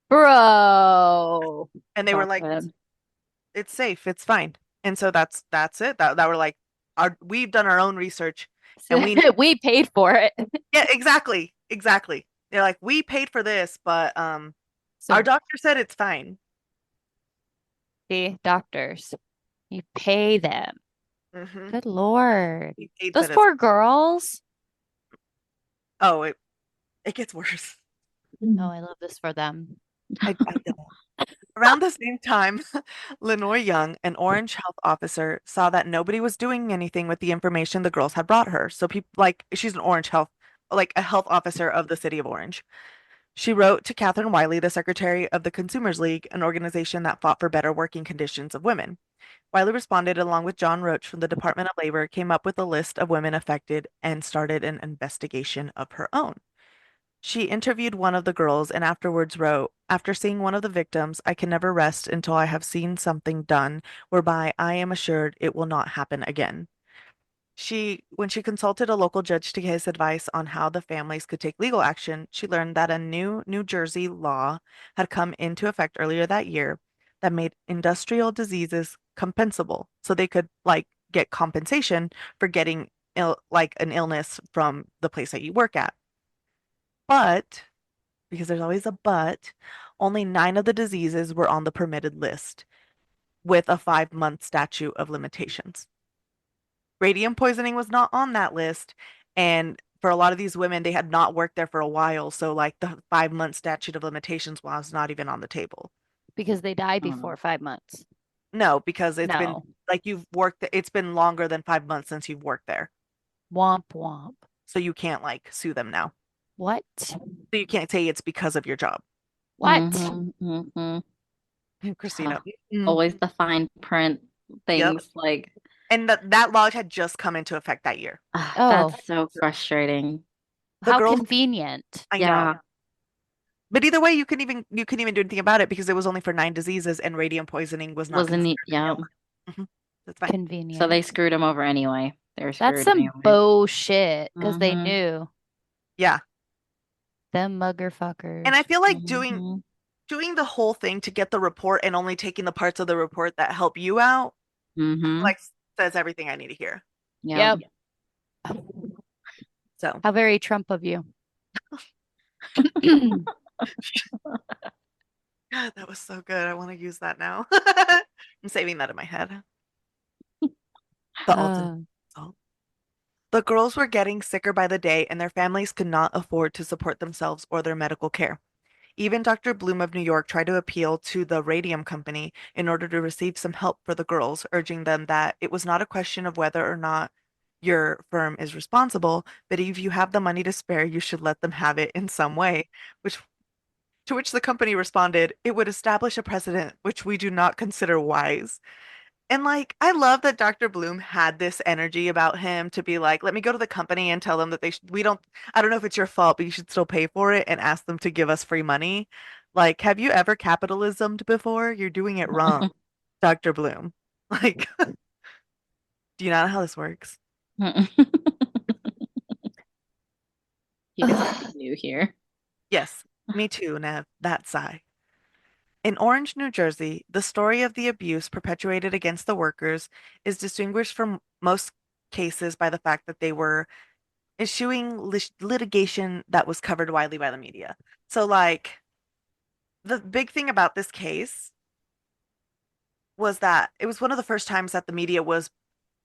Bro. and they were Stop like, it. it's safe, it's fine. And so that's it. That were like, we've done our own research and we We paid for it. yeah, exactly, exactly. They're like, we paid for this, but our So, doctor said it's fine. see, doctors, you pay them. Hmm. Good Lord. We paid Those said it's poor girls. oh, it gets worse. Oh, I love this for them. I feel that. Around the same time, Lenore Young, an Orange health officer, saw that nobody was doing anything with the information the girls had brought her. So people like she's an Orange health, like a health officer of the city of Orange. She wrote to Catherine Wiley, the secretary of the Consumers League, an organization that fought for better working conditions of women. Wiley responded, along with John Roach from the Department of Labor, came up with a list of women affected and started an investigation of her own. She interviewed one of the girls and afterwards wrote, after seeing one of the victims, I can never rest until I have seen something done whereby I am assured it will not happen again. When she consulted a local judge to get his advice on how the families could take legal action, she learned that a new New Jersey law had come into effect earlier that year that made industrial diseases compensable. So they could like get compensation for getting like an illness from the place that you work at. But because there's always a but, only 9 of the diseases were on the permitted list with a 5-month statute of limitations. Radium poisoning was not on that list. And for a lot of these women, they had not worked there for a while. So, like, the 5-month statute of limitations was not even on the table. Because they die Mm. before 5 months. No, because it's been No. like you've worked, it's been longer than 5 months since you've worked there. Womp womp. So you can't like sue them now. What? So you can't say it's because of your job. What? Christina. Mm, Always the fine print yep. things like And that law had just come into effect that year. Oh, that's so frustrating. The how girls, convenient. I know. Yeah, But either way, you couldn't even do anything about it because it was only for 9 diseases and radium poisoning was not wasn't considered it? an Yeah. illness. That's fine. So Convenient. they screwed him over anyway. They were That's screwed some anyway. bullshit because they Mm-hmm. knew Yeah. them And I muggerfuckers. feel like Mm-hmm. doing the whole thing to get the report and only taking the parts of the report that help you out, Mm-hmm. like says everything I need to hear. Yep. Yep. So, How very Trump of you. God, that was so good. I want to use that now. I'm saving that in my head. The ultimate Uh, insult. The girls were getting sicker by the day, and their families could not afford to support themselves or their medical care. Even Dr. Bloom of New York tried to appeal to the radium company in order to receive some help for the girls, urging them that it was not a question of whether or not your firm is responsible, but if you have the money to spare, you should let them have it in some way, which to which the company responded, it would establish a precedent which we do not consider wise. And like, I love that Dr. Bloom had this energy about him to be like, let me go to the company and tell them that we don't, I don't know if it's your fault, but you should still pay for it and ask them to give us free money. Like, have you ever capitalismed before? You're doing it wrong, Dr. Bloom. Like, do you not know how this works? He was pretty new here. Yes, me too, Nev, that sigh. In Orange, New Jersey, the story of the abuse perpetuated against the workers is distinguished from most cases by the fact that they were issuing litigation that was covered widely by the media. So, like, the big thing about this case was that it was one of the first times that the media was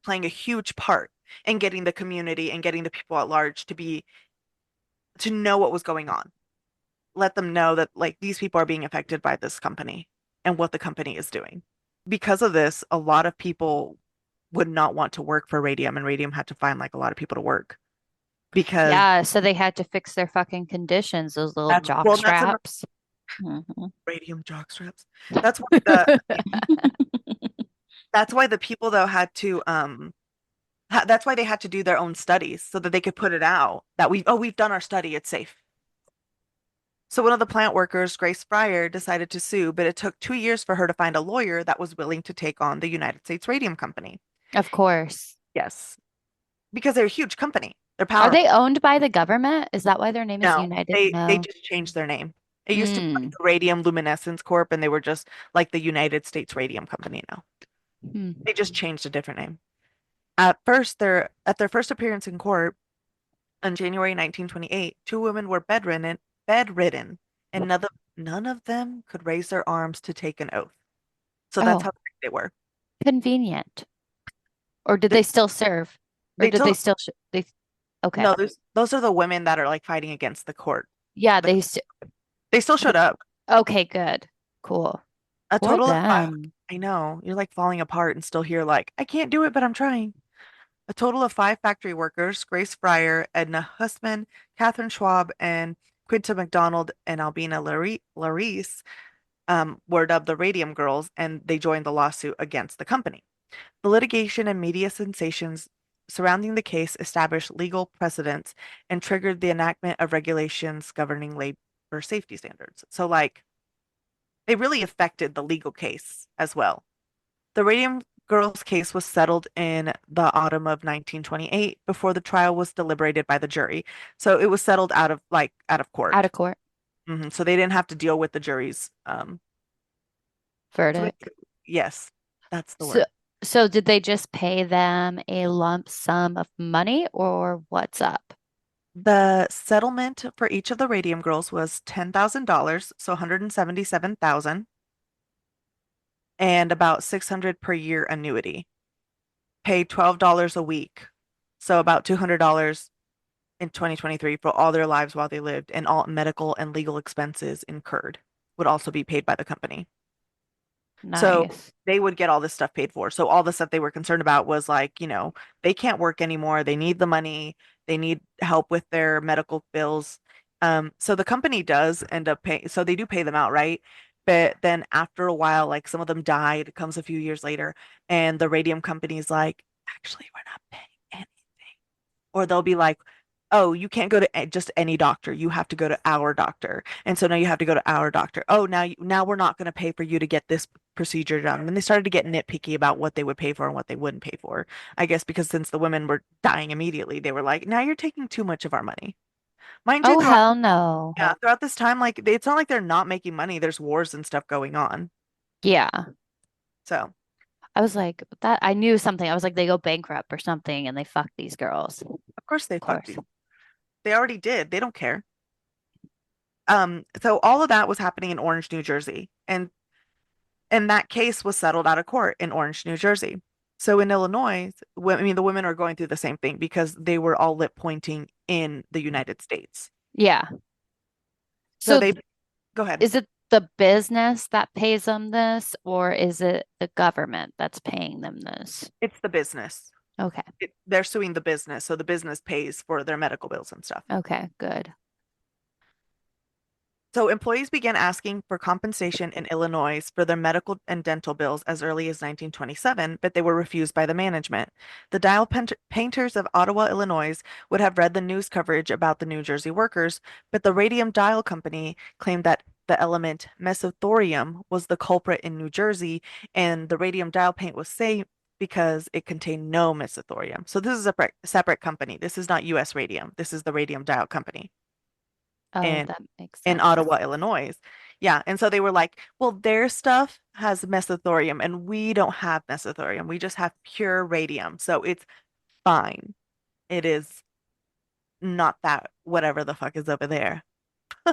playing a huge part in getting the community and getting the people at large to know what was going on. Let them know that, like, these people are being affected by this company and what the company is doing. Because of this, a lot of people would not want to work for Radium, and Radium had to find like a lot of people to work because yeah, so they had to fix their fucking conditions, those little that's jock well, that's another straps. Mhm. Radium jock straps. That's why the that's why the people though had to that's why they had to do their own studies so that they could put it out that we've done our study, it's safe. So one of the plant workers, Grace Fryer, decided to sue, but it took 2 years for her to find a lawyer that was willing to take on the United States Radium Company. Of course. Yes, because they're a huge company. They're Are they powerful. owned by the government? Is that why their name is No, United? they No. just changed their name. It used to be like Mm. the Radium Luminescence Corp, and they were just like the United States Radium Company now. Hmm. They just changed a different name. At their first appearance in court on January 1928, two women were bedridden, and none of them could raise their arms to take an oath. So that's Oh, how sick they were. convenient. Or did They, they still serve? Or they did they told still they okay. no, those are the women that are like fighting against the court. Yeah, The, they still showed up. okay, good. Cool. A For total of five. them. I know you're like falling apart and still here like I can't do it, but I'm trying. A total of five factory workers, Grace Fryer, Edna Hussman, Catherine Schwab, and Quinta McDonald and Albina Larice, were dubbed the Radium Girls, and they joined the lawsuit against the company. The litigation and media sensations surrounding the case established legal precedents and triggered the enactment of regulations governing labor safety standards. So, like, they really affected the legal case as well. The Radium Girls case was settled in the autumn of 1928 before the trial was deliberated by the jury. So it was settled out of Out court. of court. So they didn't have to deal with the jury's so Verdict. yes, that's the So word. so did they just pay them a lump sum of money or what's up? The settlement for each of the Radium Girls was $10,000, so 177,000, and about 600 per year annuity. Paid $12 a week, so about $200 in 2023 for all their lives while they lived, and all medical and legal expenses incurred would also be paid by the company. So Nice. they would get all this stuff paid for. So all the stuff they were concerned about was like, they can't work anymore. They need the money. They need help with their medical bills. So the company does end up paying, so they do pay them out, right? But then after a while, like some of them died, it comes a few years later, and the radium company's like, actually, we're not paying anything. Or they'll be like, oh, you can't go to just any doctor. You have to go to our doctor. And so now you have to go to our doctor. Oh, now we're not going to pay for you to get this procedure done. And they started to get nitpicky about what they would pay for and what they wouldn't pay for. I guess because since the women were dying immediately, they were like, now you're taking too much of our money. Mind you, Oh, hell no. throughout this time, like it's not like they're not making money. There's wars and stuff going on. Yeah. So, I was like, that I knew something. I was like, they go bankrupt or something and they fuck these girls. Of of course they fucked course. you. They already did. They don't care. So all of that was happening in Orange, New Jersey. And that case was settled out of court in Orange, New Jersey. So in Illinois, I mean, the women are going through the same thing because they were all lip pointing in the United States. Yeah. So So they, go ahead. is it the business that pays them this, or is it the government that's paying them this? It's the business. Okay. They're suing the business. So the business pays for their medical bills and stuff. Okay, good. So employees began asking for compensation in Illinois for their medical and dental bills as early as 1927, but they were refused by the management. The dial painters of Ottawa, Illinois, would have read the news coverage about the New Jersey workers, but the Radium Dial Company claimed that the element mesothorium was the culprit in New Jersey, and the radium dial paint was safe because it contained no mesothorium. So this is a separate company. This is not U.S. Radium. This is the Radium Dial Company. Oh, And that makes in sense. Ottawa, Illinois. Yeah. And so they were like, well, their stuff has mesothorium and we don't have mesothorium. We just have pure radium. So it's fine. It is not that whatever the fuck is over there.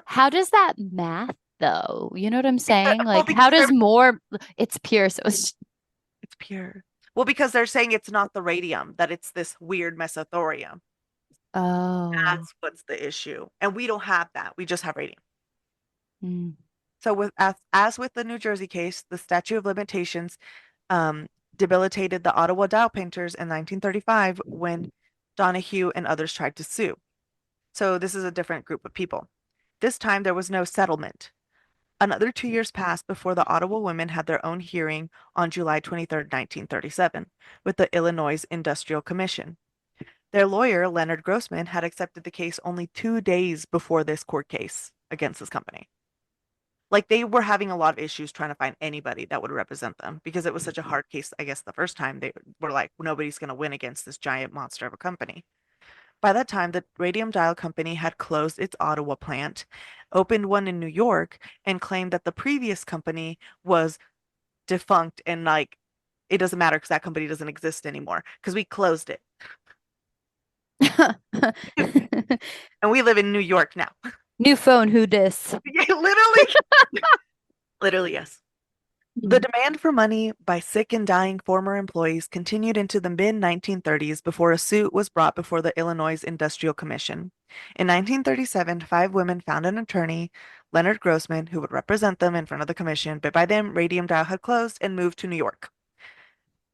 How does that math though? You know what I'm saying? Well, Like, how because does more, it's pure, so it's, it's pure. Well, because they're saying it's not the radium, that it's this weird mesothorium. oh, That's what's the issue. And we don't have that. We just have radium. mm, So as with the New Jersey case, the statute of limitations um, debilitated the Ottawa dial painters in 1935 when Donahue and others tried to sue. So this is a different group of people. This time there was no settlement. Another 2 years passed before the Ottawa women had their own hearing on July 23rd, 1937, with the Illinois Industrial Commission. Their lawyer, Leonard Grossman, had accepted the case only 2 days before this court case against this company. Like they were having a lot of issues trying to find anybody that would represent them because it was such a hard case. I guess the first time they were like, nobody's going to win against this giant monster of a company. By that time, the Radium Dial Company had closed its Ottawa plant, opened one in New York, and claimed that the previous company was defunct and like it doesn't matter because that company doesn't exist anymore because we closed it. And we live in New York now. new phone, who dis? Yeah, literally, literally, yes. The demand for money by sick and dying former employees continued into the mid 1930s before a suit was brought before the Illinois Industrial Commission. In 1937, five women found an attorney, Leonard Grossman, who would represent them in front of the commission, but by then Radium Dow had closed and moved to New York.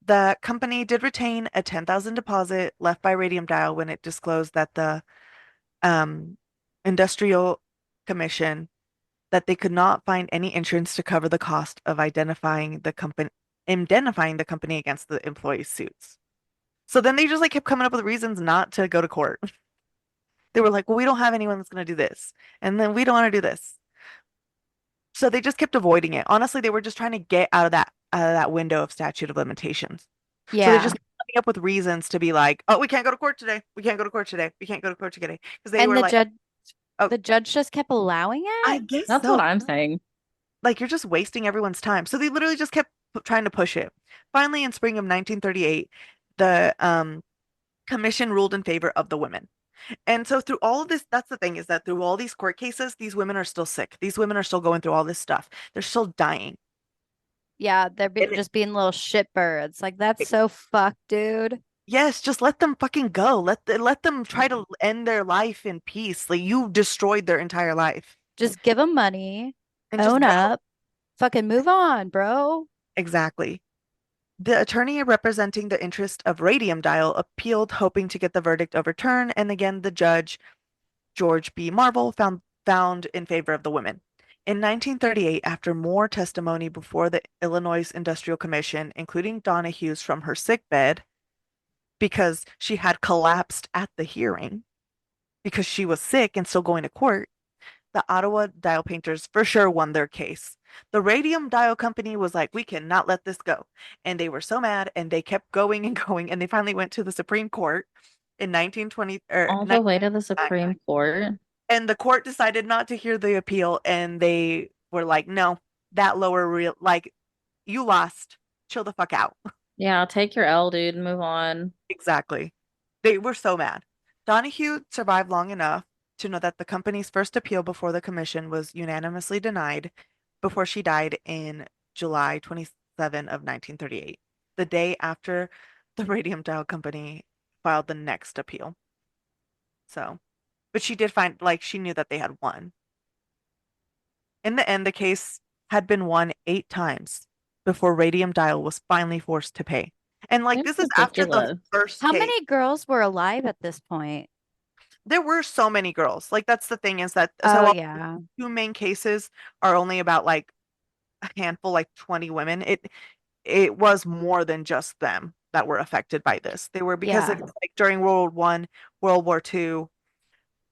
The company did retain a 10,000 deposit left by Radium Dow when it disclosed that the um, Industrial Commission that they could not find any insurance to cover the cost of indemnifying the company against the employees' suits. So then they just like kept coming up with reasons not to go to court. They were like, well, we don't have anyone that's going to do this. And then we don't want to do this. So they just kept avoiding it. Honestly, they were just trying to get out of that window of statute of limitations. So they Yeah. just kept coming up with reasons to be like, oh, we can't go to court today. We can't go to court today. We can't go to court today. Because they And were like, oh, the judge just kept allowing I it? guess That's what so. I'm saying. Like you're just wasting everyone's time. So they literally just kept trying to push it. Finally, in spring of 1938, the commission ruled in favor of the women. And so through all of this, that's the thing is that through all these court cases, these women are still sick. These women are still going through all this stuff. They're still dying. Yeah, they're And just being little shitbirds. Like, that's so fucked, dude. yes, just let them fucking go. Let them try to end their life in peace. Like you destroyed their entire life. Just give them money, And just own go. up, fucking move on, bro. exactly. The attorney representing the interest of Radium Dial appealed, hoping to get the verdict overturned, and again, the judge, George B. Marvel, found in favor of the women. In 1938, after more testimony before the Illinois Industrial Commission, including Donahue's from her sickbed, because she had collapsed at the hearing because she was sick and still going to court, the Ottawa dial painters for sure won their case. The Radium Dial Company was like, we cannot let this go. And they were so mad and they kept going and going. And they finally went to the Supreme Court in 1920 or All the way to the 1929. Supreme Court. And the court decided not to hear the appeal. And they were like, no, that lower real, like, you lost. Chill the fuck out. Yeah, take your L, dude, and move on. Exactly. They were so mad. Donahue survived long enough to know that the company's first appeal before the commission was unanimously denied before she died in July 27 of 1938, the day after the Radium Dial Company filed the next appeal. So, but she did find, like, she knew that they had won. In the end, the case had been won 8 times before Radium Dial was finally forced to pay. And, like, It's this is after the ridiculous. first How case. many girls were alive at this point? There were so many girls. Like that's the thing is that so Oh, while the yeah. two main cases are only about like a handful, like 20 women, it was more than just them that were affected by this. They were because Yeah. it's like during World War I, World War II,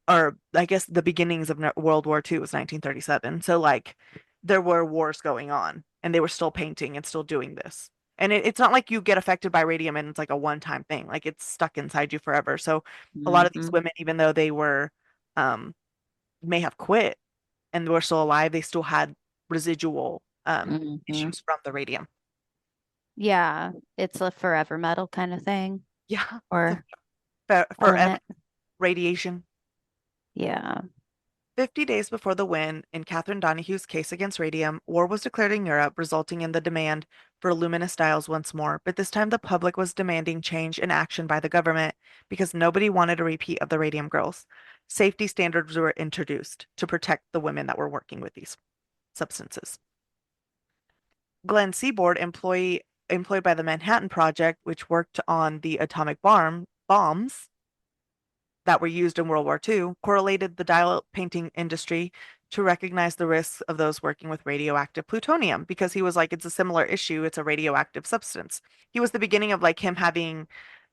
or I guess the beginnings of World War II was 1937. So like there were wars going on and they were still painting and still doing this. And it's not like you get affected by radium and it's like a one-time thing. Like it's stuck inside you forever. So a lot of these Hmm. women, even though they were um may have quit and were still alive, they still had residual Hmm. issues from the radium. Yeah. It's a forever metal kind of thing Yeah, it's or a forever element. radiation. Yeah. 50 days before the win in Catherine Donahue's case against radium, war was declared in Europe, resulting in the demand for luminous dials once more. But this time the public was demanding change and action by the government because nobody wanted a repeat of the Radium Girls. Safety standards were introduced to protect the women that were working with these substances. Glenn Seaboard, employed by the Manhattan Project, which worked on the atomic bombs that were used in World War II, correlated the dial painting industry to recognize the risks of those working with radioactive plutonium because he was like, it's a similar issue. It's a radioactive substance. He was the beginning of like him having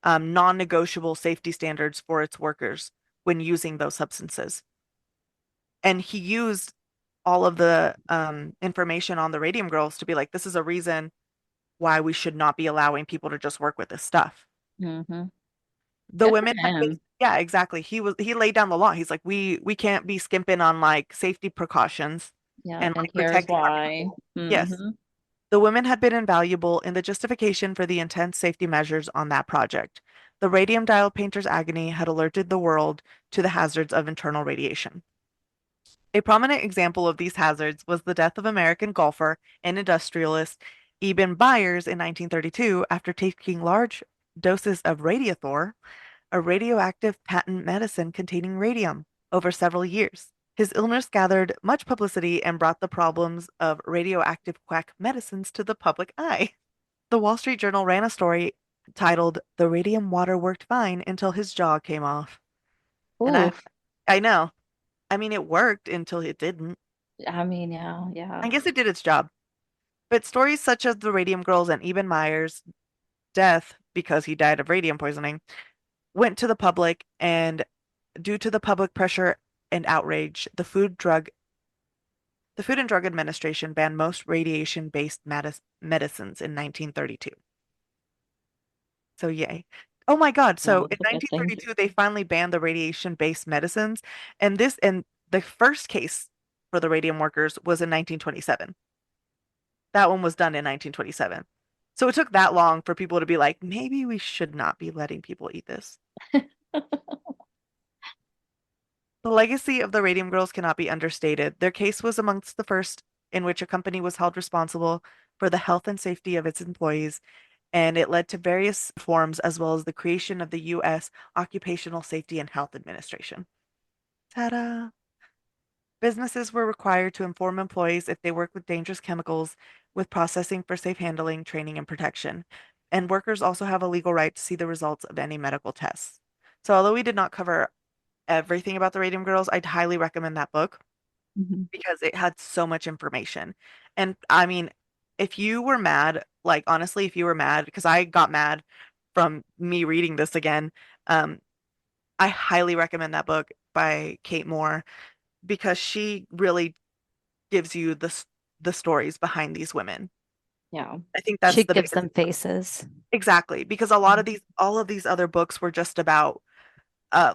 non-negotiable safety standards for its workers when using those substances. And he used all of the information on the Radium Girls to be like, this is a reason why we should not be allowing people to just work with this stuff. Hmm. The Good for women had been, him. yeah, exactly. He laid down the law. He's like, we can't be skimping on like safety precautions Yeah, and and like here's protecting our why. people. Yes. Hmm. The women had been invaluable in the justification for the intense safety measures on that project. The radium dial painter's agony had alerted the world to the hazards of internal radiation. A prominent example of these hazards was the death of American golfer and industrialist Eben Byers in 1932 after taking large doses of Radiathor, a radioactive patent medicine containing radium, over several years. His illness gathered much publicity and brought the problems of radioactive quack medicines to the public eye. The Wall Street Journal ran a story titled "The Radium Water Worked Fine Until His Jaw Came Off." And Oof. I know. I mean, it worked until it didn't. I mean, yeah, yeah. I guess it did its job. But stories such as the Radium Girls and Eben Meyer's death because he died of radium poisoning went to the public, and due to the public pressure and outrage, the Food and Drug Administration banned most radiation-based medicines in 1932. So yay. Oh my God. Yeah, So in that's a good thing. 1932 they finally banned the radiation-based medicines, and the first case for the radium workers was in 1927. That one was done in 1927. So it took that long for people to be like, maybe we should not be letting people eat this. The legacy of the Radium Girls cannot be understated. Their case was amongst the first in which a company was held responsible for the health and safety of its employees, and it led to various reforms as well as the creation of the U.S. Occupational Safety and Health Administration. Ta-da! Businesses were required to inform employees if they work with dangerous chemicals with processing for safe handling, training, and protection. And workers also have a legal right to see the results of any medical tests. So although we did not cover everything about the Radium Girls, I'd highly recommend that book Mhm. because it had so much information. And I mean, if you were mad, like honestly, if you were mad, because I got mad from me reading this again, um, I highly recommend that book by Kate Moore because she really gives you the stories behind these women. Yeah. I think that's She the gives biggest them faces. exactly because a lot of Mhm. these all of these other books were just about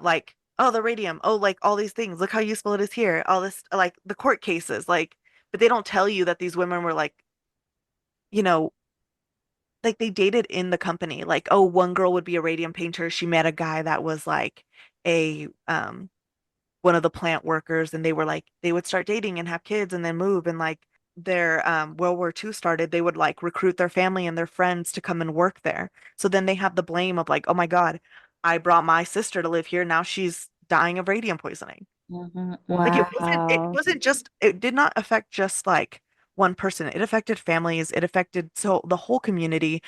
like oh the radium oh like all these things look how useful it is here all this like the court cases like but they don't tell you that these women were like you know like they dated in the company like oh one girl would be a radium painter she met a guy that was like a one of the plant workers and they were like they would start dating and have kids and then move and like their World War II started, they would like recruit their family and their friends to come and work there. So then they have the blame of like, oh my God, I brought my sister to live here. Now she's dying of radium poisoning. Mhm. Like Mhm. it Wow. wasn't just it did not affect just like one person. It affected families, it affected so the whole community.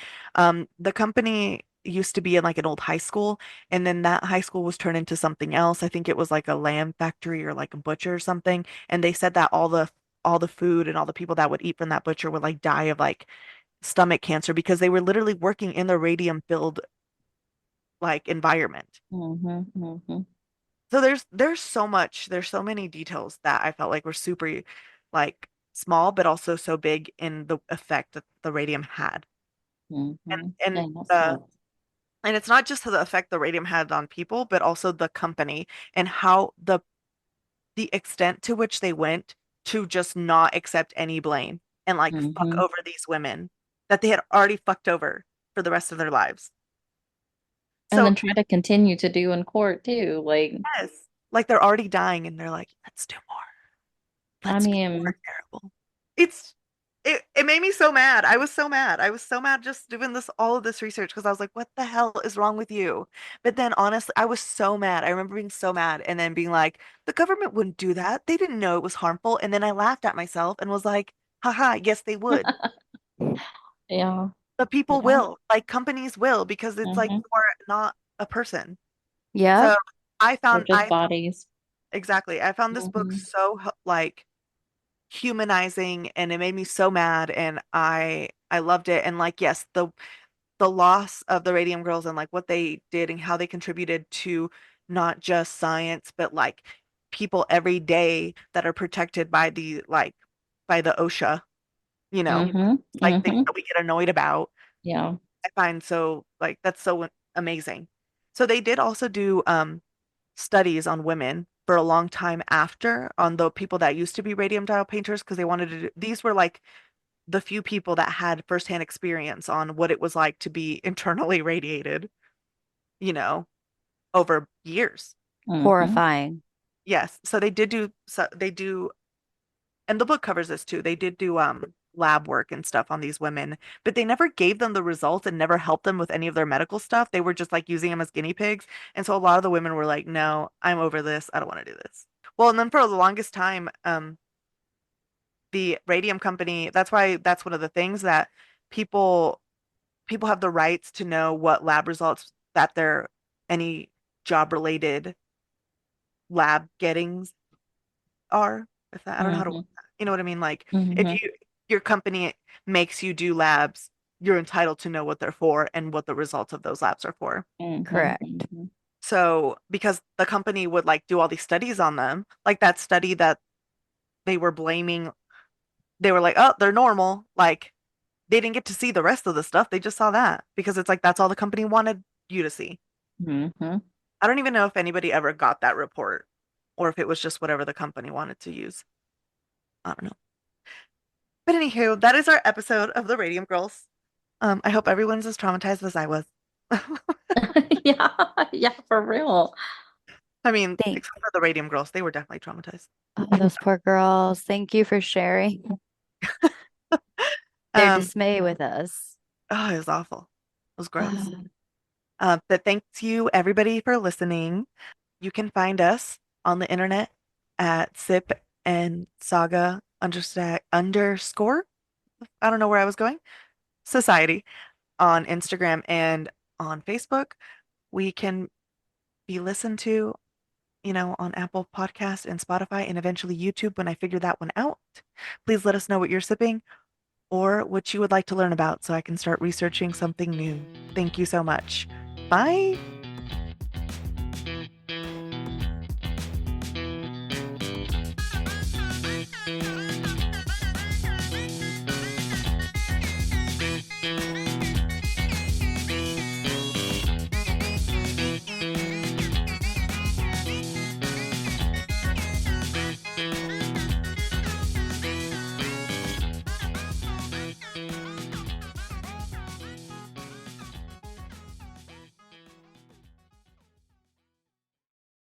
The company used to be in like an old high school, and then that high school was turned into something else. I think it was like a lamb factory or like a butcher or something. And they said that all the food and all the people that would eat from that butcher would like die of like stomach cancer because they were literally working in the radium filled like environment. Mhm. Mhm. So there's so much, there's so many details that I felt like were super like small, but also so big in the effect that the radium had. Mhm. And Yeah, that's the so. and it's not just the effect the radium had on people, but also the company and how the extent to which they went to just not accept any blame and like fuck Mhm. over these women that they had already fucked over for the rest of their lives. And So then try to continue to do in court too. Like, yes, like they're already dying and they're like, let's do more. I Let's be more mean, terrible. It's it made me so mad. I was so mad. I was so mad just doing this all of this research because I was like, what the hell is wrong with you? But then honestly, I was so mad. I remember being so mad and then being like, the government wouldn't do that. They didn't know it was harmful. And then I laughed at myself and was like, haha, yes, they would. yeah, But people yeah. will, like companies will, because it's like Mhm. you're not a person. Yep. So They're just bodies. exactly. I found this book Mhm. so like humanizing and it made me so mad and I loved it and like yes the loss of the Radium Girls and like what they did and how they contributed to not just science but like people every day that are protected by the like by the OSHA, you know, Mhm. like things Mhm. that we get annoyed about. Yeah. I find so like that's so amazing. So they did also do studies on women for a long time after on the people that used to be radium dial painters because they wanted to do, these were like the few people that had firsthand experience on what it was like to be internally radiated, you know, over years. Mhm. Horrifying. Yes. So they did do so they do and the book covers this too. They did do lab work and stuff on these women, but they never gave them the results and never helped them with any of their medical stuff. They were just like using them as guinea pigs. And so a lot of the women were like, "No, I'm over this. I don't want to do this." Well, and then for the longest time, the radium company, that's why that's one of the things that people people have the rights to know what lab results that their any job related lab gettings are. If that, I don't know how to, Mhm. you know what I mean? Like if Mhm. you your company makes you do labs, you're entitled to know what they're for and what the results of those labs are for. Mhm. Correct. Mhm. So because the company would like do all these studies on them, like that study that they were blaming, they were like, oh, they're normal. Like they didn't get to see the rest of the stuff. They just saw that because it's like that's all the company wanted you to see. Mhm. I don't even know if anybody ever got that report or if it was just whatever the company wanted to use. I don't know. But anywho, that is our episode of the Radium Girls. I hope everyone's as traumatized as I was. Yeah. Yeah, for real. I mean, Thank except for the Radium Girls, they were definitely traumatized. oh, those poor girls. Thank you for sharing their Um, dismay with us. oh, it was awful. It was gross. But thanks you everybody for listening. You can find us on the internet at and saga underscore, I don't know where I was going, society on Instagram and on Facebook. We can be listened to, on Apple Podcasts and Spotify and eventually YouTube when I figure that one out. Please let us know what you're sipping or what you would like to learn about so I can start researching something new. Thank you so much. Bye.